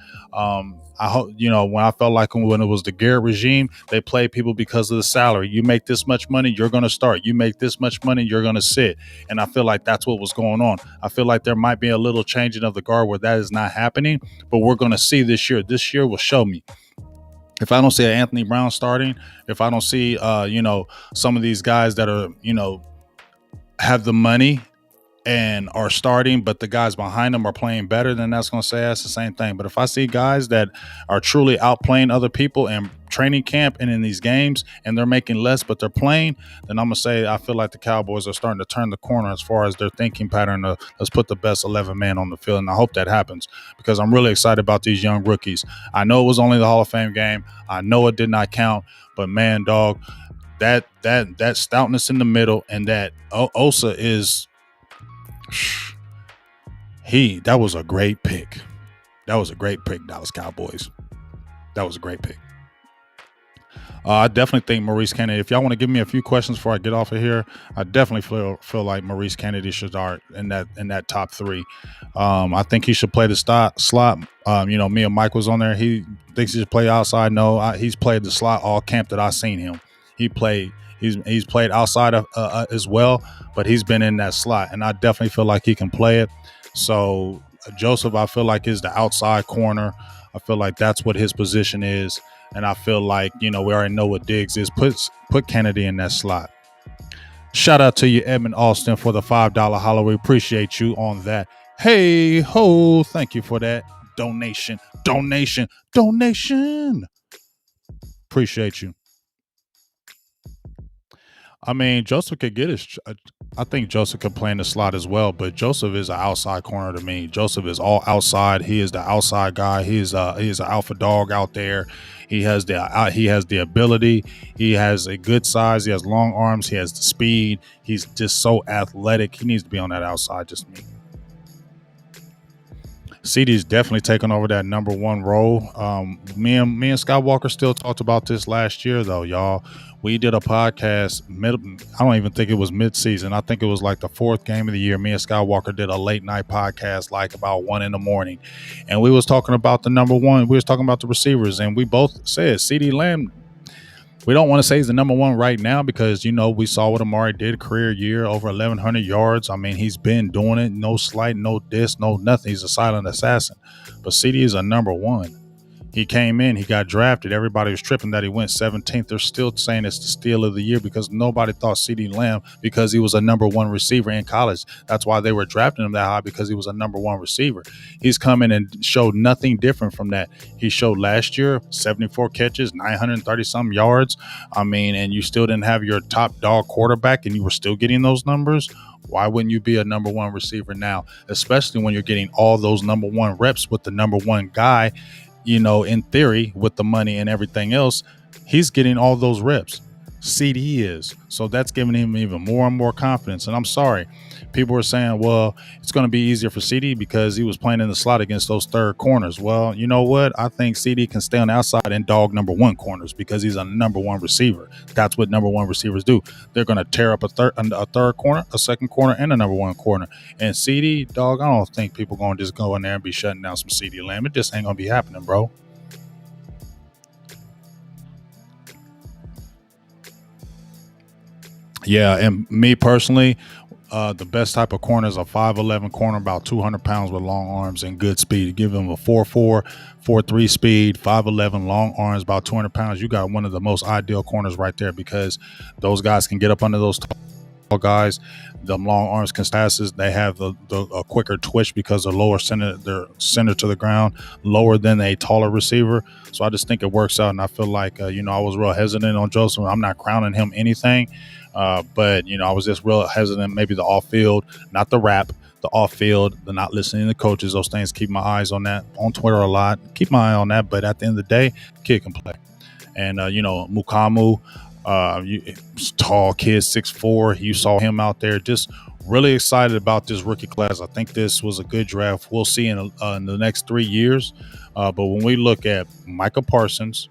I hope, you know, when I felt like when it was the Garrett regime, they played people because of the salary. You make this much money, you're going to start. You make this much money, you're going to sit. And I feel like that's what was going on. I feel like there might be a little changing of the guard where that is not happening, but we're going to see this year. This year will show me. If I don't see Anthony Brown starting, if I don't see, you know, some of these guys that are, you know, have the money and are starting, but the guys behind them are playing better, then that's going to say that's the same thing. But if I see guys that are truly outplaying other people in training camp and in these games and they're making less, but they're playing, then I'm going to say I feel like the Cowboys are starting to turn the corner as far as their thinking pattern of let's put the best 11 man on the field. And I hope that happens because I'm really excited about these young rookies. I know it was only the Hall of Fame game. I know it did not count, but man, dog, that stoutness in the middle and that Osa is that was a great pick. That was a great pick, Dallas Cowboys. That was a great pick. I definitely think Maurice Kennedy, if y'all want to give me a few questions before I get off of here, I definitely feel like Maurice Kennedy should start in that top three. I think he should play the slot. You know, me and Mike was on there. He thinks he should play outside. No, he's played the slot all camp that I've seen him. He's played outside of as well, but he's been in that slot, and I definitely feel like he can play it. So Joseph, I feel like, is the outside corner. I feel like that's what his position is, and I feel like, you know, we already know what Diggs is. Put Kennedy in that slot. Shout out to you, Edmund Austin, for the $5 holler. We appreciate you on that. Hey ho, thank you for that donation. Appreciate you. I mean, Joseph could get his. I think Joseph could play in the slot as well, but Joseph is an outside corner to me. Joseph is all outside. He is the outside guy. He is an alpha dog out there. He has the ability. He has a good size. He has long arms. He has the speed. He's just so athletic. He needs to be on that outside. Just me. CD's definitely taking over that number one role. Me and Scott Walker still talked about this last year, though, y'all. We did a podcast I don't even think it was mid-season. I think it was like the fourth game of the year. Me and Scott Walker did a late night podcast like about 1 a.m. And we was talking about the number one. We was talking about the receivers, and we both said CeeDee Lamb. We don't want to say he's the number one right now because, you know, we saw what Amari did, career year, over 1,100 yards. I mean, he's been doing it. No slight, no diss, no nothing. He's a silent assassin. But CeeDee is a number one. He came in, he got drafted. Everybody was tripping that he went 17th. They're still saying it's the steal of the year because nobody thought CeeDee Lamb because he was a number one receiver in college. That's why they were drafting him that high, because he was a number one receiver. He's come in and showed nothing different from that. He showed last year 74 catches, 930 some yards. I mean, and you still didn't have your top dog quarterback and you were still getting those numbers. Why wouldn't you be a number one receiver now, especially when you're getting all those number one reps with the number one guy? You know, in theory, with the money and everything else, he's getting all those reps. CeeDee is. So that's giving him even more and more confidence. And I'm sorry, people were saying, well, it's going to be easier for CeeDee because he was playing in the slot against those third corners. Well, you know what? I think CeeDee can stay on the outside and dog number one corners because he's a number one receiver. That's what number one receivers do. They're going to tear up a third corner, a second corner, and a number one corner. And CeeDee, dog, I don't think people going to just go in there and be shutting down some CeeDee Lamb. It just ain't going to be happening, bro. Yeah, and me personally, the best type of corner is a 5'11 corner, about 200 pounds with long arms and good speed. Give him a 4'4", 4'3 speed, 5'11 long arms, about 200 pounds. You got one of the most ideal corners right there because those guys can get up under those tall guys. The long arms can passes. They have a quicker twitch because they're center to the ground, lower than a taller receiver. So I just think it works out, and I feel like I was real hesitant on Joseph. I'm not crowning him anything. But, I was just real hesitant, maybe the off field, not the rap, the off field, the not listening to coaches, those things. Keep my eyes on that on Twitter a lot. Keep my eye on that. But at the end of the day, kid can play. And, Mukamu, Tall kid, 6'4". You saw him out there. Just really excited about this rookie class. I think this was a good draft. We'll see in the next 3 years. But when we look at Micah Parsons,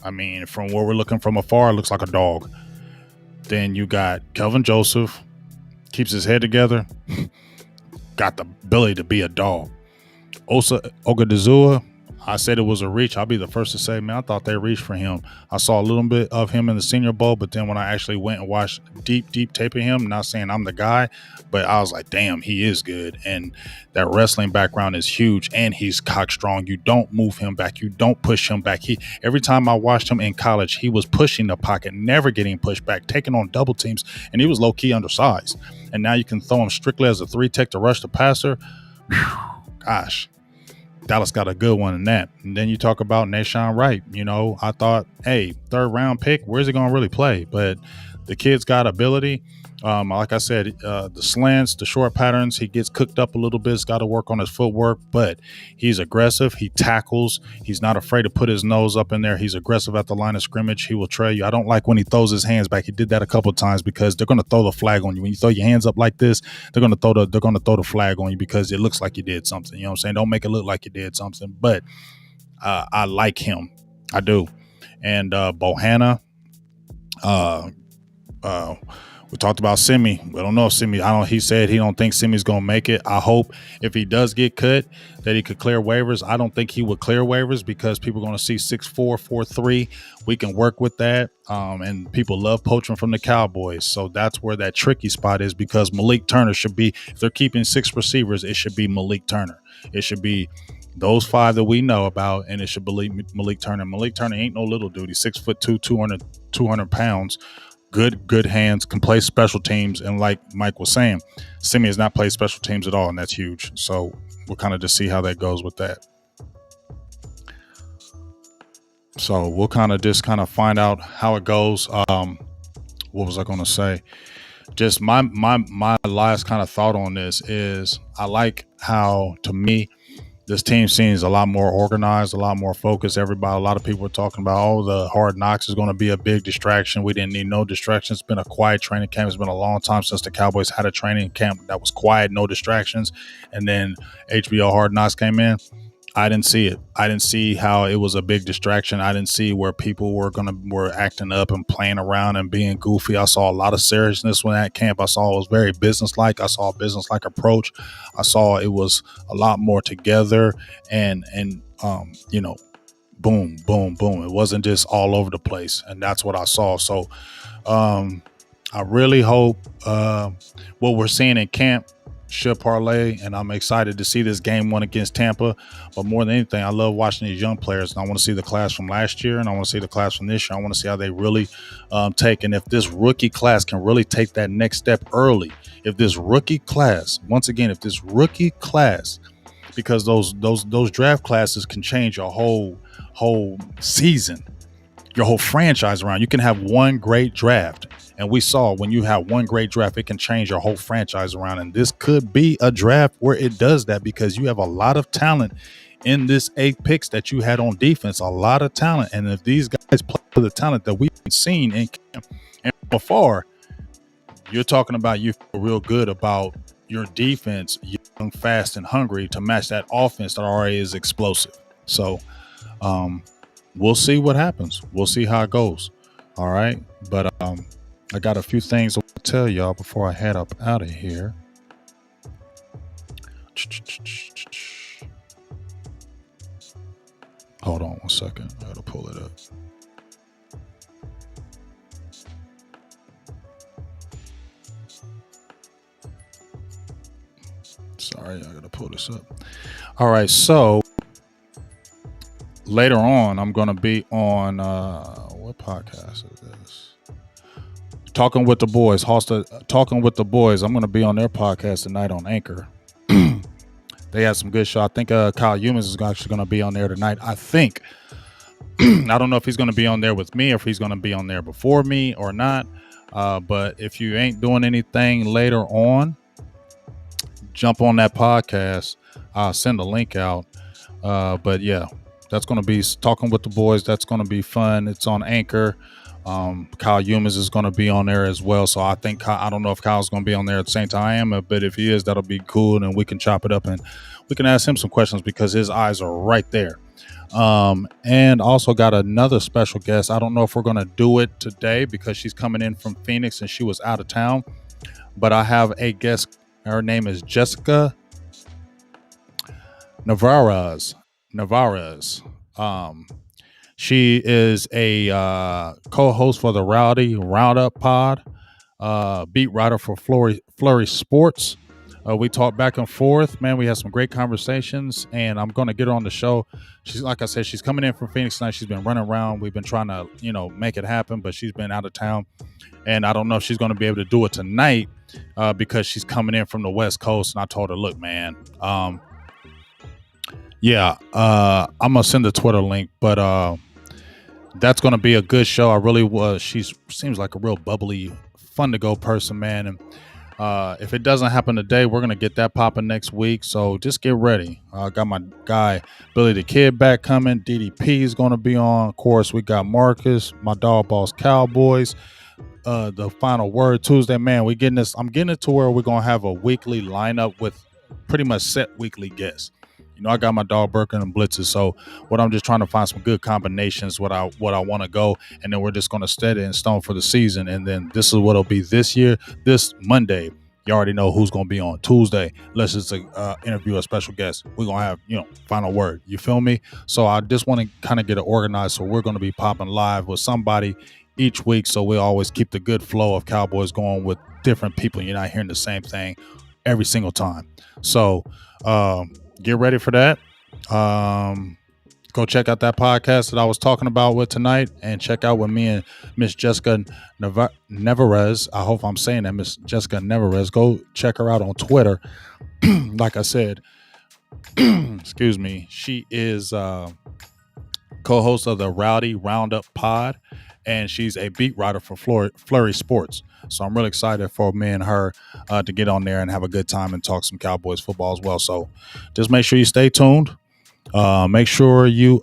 I mean, from where we're looking from afar, it looks like a dog. Then you got Kelvin Joseph, keeps his head together, got the ability to be a dog. Osa Ogadazua, I said it was a reach. I'll be the first to say, man, I thought they reached for him. I saw a little bit of him in the Senior Bowl, but then when I actually went and watched deep tape of him, not saying I'm the guy, but I was like, damn, he is good. And that wrestling background is huge, and he's cock strong. You don't move him back. You don't push him back. Every time I watched him in college, he was pushing the pocket, never getting pushed back, taking on double teams, and he was low-key undersized. And now you can throw him strictly as a 3-tech to rush the passer. Whew, gosh. Dallas got a good one in that. And then you talk about Nashawn Wright. You know, I thought, hey, 3rd round pick, where's he going to really play? But the kid's got ability. Like I said, the slants, the short patterns, he gets cooked up a little bit. He's got to work on his footwork, but he's aggressive. He tackles. He's not afraid to put his nose up in there. He's aggressive at the line of scrimmage. He will trail you. I don't like when he throws his hands back. He did that a couple of times because they're going to throw the flag on you. When you throw your hands up like this, they're going to throw the flag on you because it looks like you did something. You know what I'm saying? Don't make it look like you did something. But I like him. I do. And Bohanna, we talked about Simi. We don't know if Simi. He said he don't think Simi's gonna make it. I hope if he does get cut that he could clear waivers. I don't think he would clear waivers because people are gonna see 6'4", 4'3". We can work with that. And people love poaching from the Cowboys. So that's where that tricky spot is because Malik Turner should be, if they're keeping 6 receivers, it should be Malik Turner. It should be those 5 that we know about, and it should be Malik Turner. Malik Turner ain't no little dude. He's 6'2", 200 pounds. Good hands, can play special teams, and like Mike was saying, Simi has not played special teams at all, and that's huge. So we'll kind of just see how that goes with that. So we'll kind of find out how it goes. What was I going to say? Just my last kind of thought on this is I like how, to me, this team seems a lot more organized, a lot more focused. A lot of people were talking about, the Hard Knocks is going to be a big distraction. We didn't need no distractions. It's been a quiet training camp. It's been a long time since the Cowboys had a training camp that was quiet, no distractions. And then HBO Hard Knocks came in. I didn't see it. I didn't see how it was a big distraction. I didn't see where people were acting up and playing around and being goofy. I saw a lot of seriousness when at camp. I saw it was very businesslike. I saw a businesslike approach. I saw it was a lot more together and boom, boom, boom. It wasn't just all over the place, and that's what I saw. So I really hope what we're seeing in camp should parlay, and I'm excited to see this game 1 against Tampa. But more than anything, I love watching these young players, and I want to see the class from last year, and I want to see the class from this year. I want to see how they really take, and if this rookie class can really take that next step early. If this rookie class, because those draft classes can change your whole season, your whole franchise around. You can have one great draft. And we saw when you have one great draft, it can change your whole franchise around. And this could be a draft where it does that because you have a lot of talent in this 8 picks that you had on defense, a lot of talent. And if these guys play with the talent that we've seen in camp and before, you're talking about you feel real good about your defense, young, fast, and hungry to match that offense that already is explosive. So we'll see what happens. We'll see how it goes. All right. But I got a few things to tell y'all before I head up out of here. Hold on 1 second. I gotta pull it up. Sorry, I gotta pull this up. All right, so later on, I'm gonna be on what podcast is this? Talking with the Boys, Talking with the Boys. I'm going to be on their podcast tonight on Anchor. They had some good show. I think Kyle Humans is actually going to be on there tonight. I think. I don't know if he's going to be on there with me or if he's going to be on there before me or not. But if you ain't doing anything later on, jump on that podcast. I'll send a link out. But yeah, that's going to be Talking with the Boys. That's going to be fun. It's on Anchor. Kyle Humans is going to be on there as well. So I think I don't know if Kyle's going to be on there at the same time I am, but if he is, that'll be cool, and we can chop it up and we can ask him some questions because his eyes are right there. And also got another special guest. I don't know if we're going to do it today because she's coming in from Phoenix and she was out of town, but I have a guest. Her name is Jessica Navarez. She is a co-host for the Rowdy Roundup Pod, beat writer for Flurry Sports. We talked back and forth, man. We had some great conversations, and I'm going to get her on the show. She's, like I said, she's coming in from Phoenix tonight. She's been running around. We've been trying to, make it happen, but she's been out of town, and I don't know if she's going to be able to do it tonight because she's coming in from the West Coast. And I told her, look, man, I'm gonna send the Twitter link, but that's gonna be a good show. I really was. She seems like a real bubbly, fun to go person, man. And if it doesn't happen today, we're gonna get that popping next week. So just get ready. I got my guy Billy the Kid back coming. DDP is gonna be on. Of course, we got Marcus, my dog boss Cowboys. The final word Tuesday, man. I'm getting it to where we're gonna have a weekly lineup with pretty much set weekly guests. I got my dog Birkin and Blitzes. So what I'm just trying to find some good combinations, what I want to go. And then we're just going to set it in stone for the season. And then this is what it'll be this year, this Monday. You already know who's going to be on Tuesday. Let's just interview a special guest. We're going to have, final word. You feel me? So I just want to kind of get it organized. So we're going to be popping live with somebody each week. So we always keep the good flow of Cowboys going with different people. You're not hearing the same thing every single time. So, get ready for that. Go check out that podcast that I was talking about with tonight, and check out with me and Miss Jessica Navarez. I hope I'm saying that, Miss Jessica Navarez. Go check her out on Twitter. Like I said, excuse me. She is co-host of the Rowdy Roundup Pod, and she's a beat writer for Flurry Sports. So I'm really excited for me and her to get on there and have a good time and talk some Cowboys football as well. So just make sure you stay tuned. Make sure you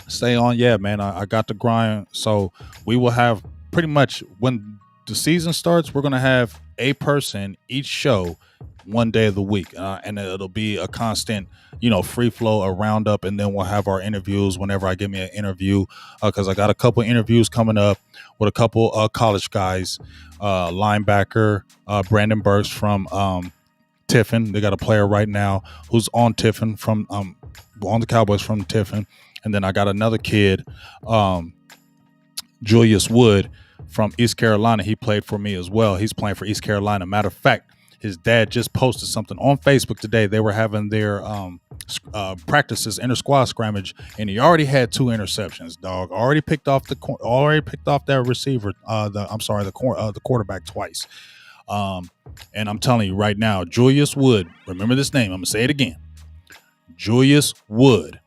stay on. Yeah, man, I got the grind. So we will have pretty much when the season starts, we're going to have a person each show one day of the week. And it'll be a constant, free flow, a roundup. And then we'll have our interviews whenever I get me an interview, because I got a couple interviews coming up with a couple college guys, linebacker Brandon Burks from Tiffin. They got a player right now who's on Tiffin from on the Cowboys from Tiffin. And then I got another kid, Julius Wood from East Carolina. He played for me as well. He's playing for East Carolina. Matter of fact, his dad just posted something on Facebook today. They were having their practices, inter-squad scrimmage, and he already had 2 interceptions. Dog already picked off that receiver. The quarterback twice. And I'm telling you right now, Julius Wood. Remember this name. I'm gonna say it again. Julius Wood.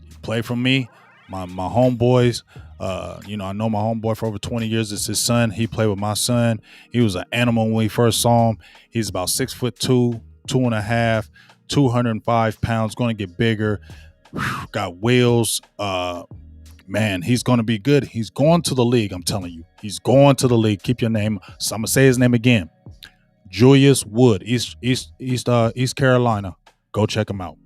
He played for me. My homeboys. I know my homeboy for over 20 years. It's his son. He played with my son. He was an animal when we first saw him. He's about 6'2", 2.5, 205 pounds. Going to get bigger. Got wheels. Man, he's going to be good. He's going to the league. I'm telling you, he's going to the league. Keep your name. So I'm gonna say his name again. Julius Wood, East Carolina. Go check him out.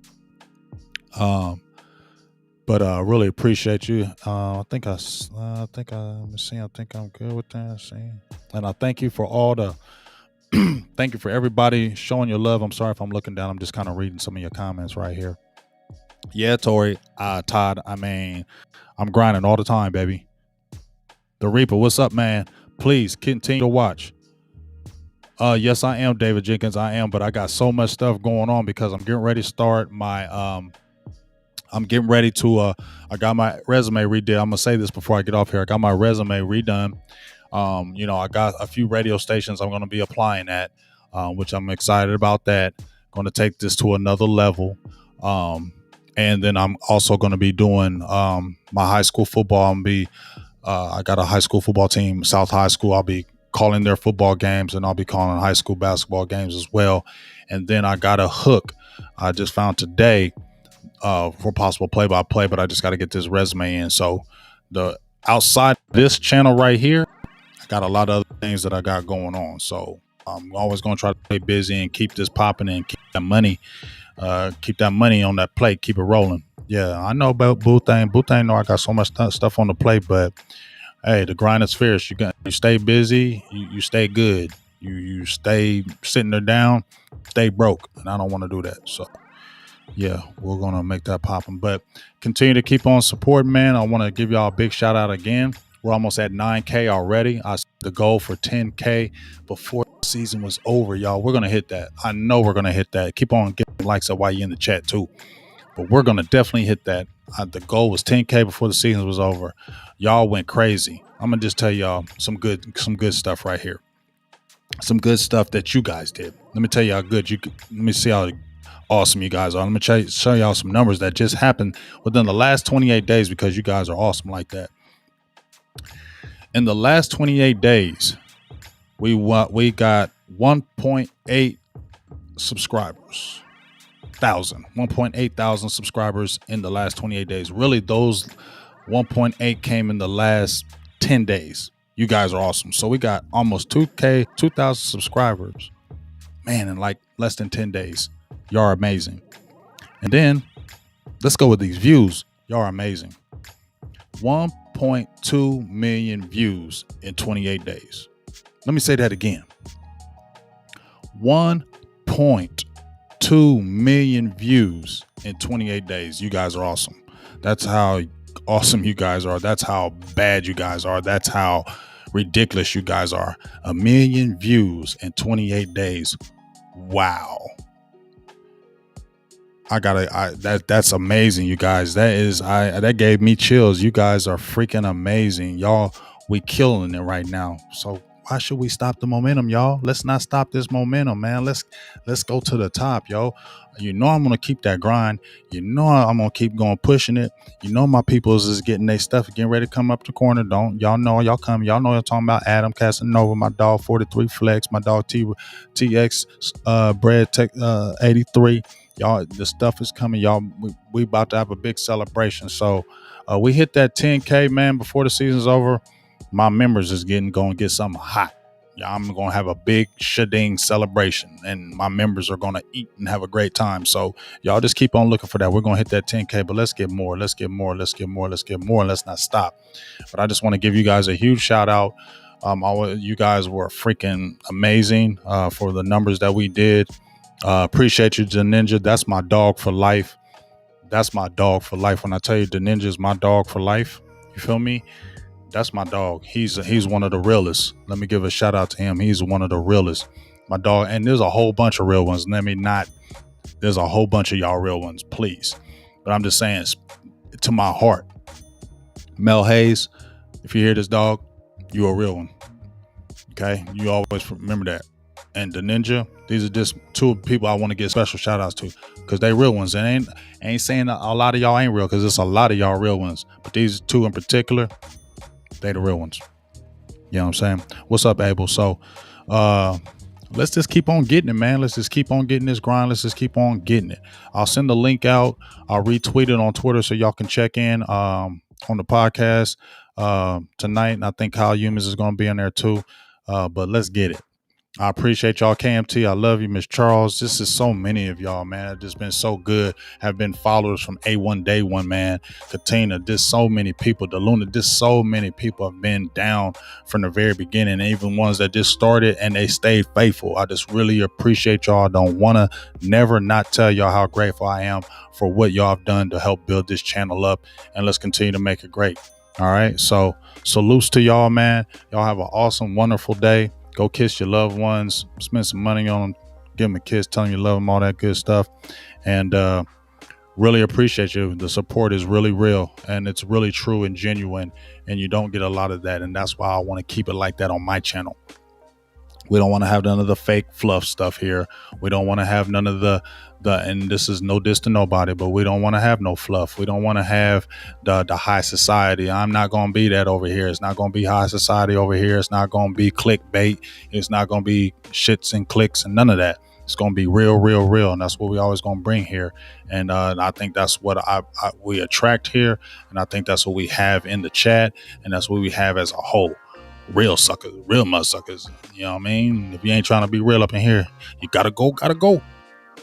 But I really appreciate you. I think I'm good with that. And I thank you for all the, thank you for everybody showing your love. I'm sorry if I'm looking down. I'm just kind of reading some of your comments right here. Yeah, Tori, Todd, I'm grinding all the time, baby. The Reaper, what's up, man? Please continue to watch. Yes, I am, David Jenkins. I am, but I got so much stuff going on because I'm getting ready to start my I got my resume redone. I'm gonna say this before I get off here. I got my resume redone. I got a few radio stations I'm gonna be applying at, which I'm excited about that. Going to take this to another level. And then I'm also going to be doing my high school football. I got a high school football team, South High School. I'll be calling their football games, and I'll be calling high school basketball games as well. And then I got a hook I just found today for possible play-by-play, but I just got to get this resume in. So outside this channel right here, I got a lot of other things that I got going on. So I'm always going to try to stay busy and keep this popping and keep that money on that plate, keep it rolling. Yeah, I know about Boothang. Boothang know I got so much stuff on the plate, but hey, the grind is fierce. You stay busy, you stay good. You stay sitting there down, stay broke, and I don't want to do that. So yeah, we're gonna make that popping. But continue to keep on supporting, man. I want to give y'all a big shout out again. We're almost at 9K already. I set the goal for 10K before the season was over, y'all. We're gonna hit that. I know we're gonna hit that. Keep on getting likes up while you're in the chat too. But we're gonna definitely hit that. The goal was 10K before the season was over. Y'all went crazy. I'm gonna just tell y'all some good stuff right here. Some good stuff that you guys did. Let me tell you how good let me see how awesome you guys are. Let me show y'all some numbers that just happened within the last 28 days because you guys are awesome like that. In the last 28 days, we got 1.8 subscribers. 1.8 thousand subscribers in the last 28 days. Really, those 1.8 came in the last 10 days. You guys are awesome. So we got almost 2,000 subscribers, man, in like less than 10 days. Y'all are amazing. And then let's go with these views. Y'all are amazing. 1.2 million views in 28 days. Let me say that again. 1.2 million views in 28 days. You guys are awesome. That's how awesome you guys are. That's how bad you guys are. That's how ridiculous you guys are. 1 million views in 28 days. Wow. That's amazing, you guys. That gave me chills. You guys are freaking amazing. Y'all, we killing it right now. So why should we stop the momentum, y'all? Let's not stop this momentum, man. Let's go to the top, yo. You know I'm gonna keep that grind. You know I'm gonna keep going pushing it. You know my peoples is getting their stuff, getting ready to come up the corner. Don't y'all know y'all come? Y'all know I'm talking about Adam Casanova, my dog 43 Flex, my dog TX Bread Tech 83. Y'all, the stuff is coming, y'all. We about to have a big celebration. So we hit that 10K, man, before the season's over. My members is gonna get something hot. Yeah, I'm gonna have a big shading celebration, and my members are gonna eat and have a great time. So y'all just keep on looking for that. We're gonna hit that 10K, but let's get more. Let's get more. Let's get more. Let's get more. And let's not stop. But I just want to give you guys a huge shout out. You guys were freaking amazing for the numbers that we did. Appreciate you, the Ninja. That's my dog for life. That's my dog for life. When I tell you the Ninja is my dog for life, you feel me? That's my dog. He's one of the realest. Let me give a shout out to him. He's one of the realest. My dog, and there's a whole bunch of real ones. There's a whole bunch of y'all real ones, please. But I'm just saying, to my heart, Mel Hayes, if you hear this, dog, you a real one. Okay? You always remember that. And the Ninja, these are just two people I want to give special shout outs to because they real ones. And ain't saying a lot of y'all ain't real because it's a lot of y'all real ones. But these two in particular, they the real ones. You know what I'm saying? What's up, Abel? So let's just keep on getting it, man. Let's just keep on getting this grind. Let's just keep on getting it. I'll send the link out. I'll retweet it on Twitter so y'all can check in on the podcast tonight. And I think Kyle Humans is going to be in there too. But let's get it. I appreciate y'all, KMT. I love you, Miss Charles. This is so many of y'all, man. It's just been so good. Have been followers from A1 Day One, man. Katina, just so many people. The Luna, just so many people have been down from the very beginning. Even ones that just started and they stayed faithful. I just really appreciate y'all. I don't want to never not tell y'all how grateful I am for what y'all have done to help build this channel up. And let's continue to make it great. All right. So salutes to y'all, man. Y'all have an awesome, wonderful day. Go kiss your loved ones, spend some money on them, give them a kiss, tell them you love them, all that good stuff. And really appreciate you. The support is really real and it's really true and genuine. And you don't get a lot of that. And that's why I want to keep it like that on my channel. We don't want to have none of the fake fluff stuff here. We don't want to have none of the and this is no diss to nobody, but we don't want to have no fluff. We don't want to have the high society. I'm not going to be that over here. It's not going to be high society over here. It's not going to be clickbait. It's not going to be shits and clicks and none of that. It's gonna be real, real, real, and that's what we always gonna bring here. And I think that's what we attract here, and I think that's what we have in the chat, and that's what we have as a whole. Real suckers, real mud suckers. You know what I mean? If you ain't trying to be real up in here, you gotta go.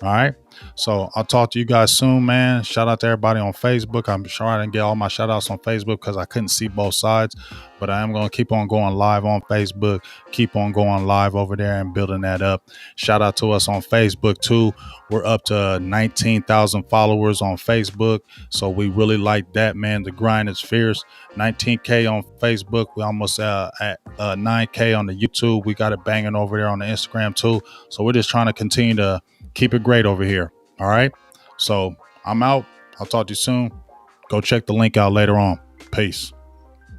All right. So I'll talk to you guys soon, man. Shout out to everybody on Facebook. I'm sure I didn't get all my shout outs on Facebook because I couldn't see both sides, but I am going to keep on going live on Facebook, keep on going live over there and building that up. Shout out to us on Facebook too. We're up to 19,000 followers on Facebook. So we really like that, man. The grind is fierce. 19K on Facebook. We almost at 9K on the YouTube. We got it banging over there on the Instagram too. So we're just trying to continue to keep it great over here. All right. So I'm out. I'll talk to you soon. Go check the link out later on. Peace.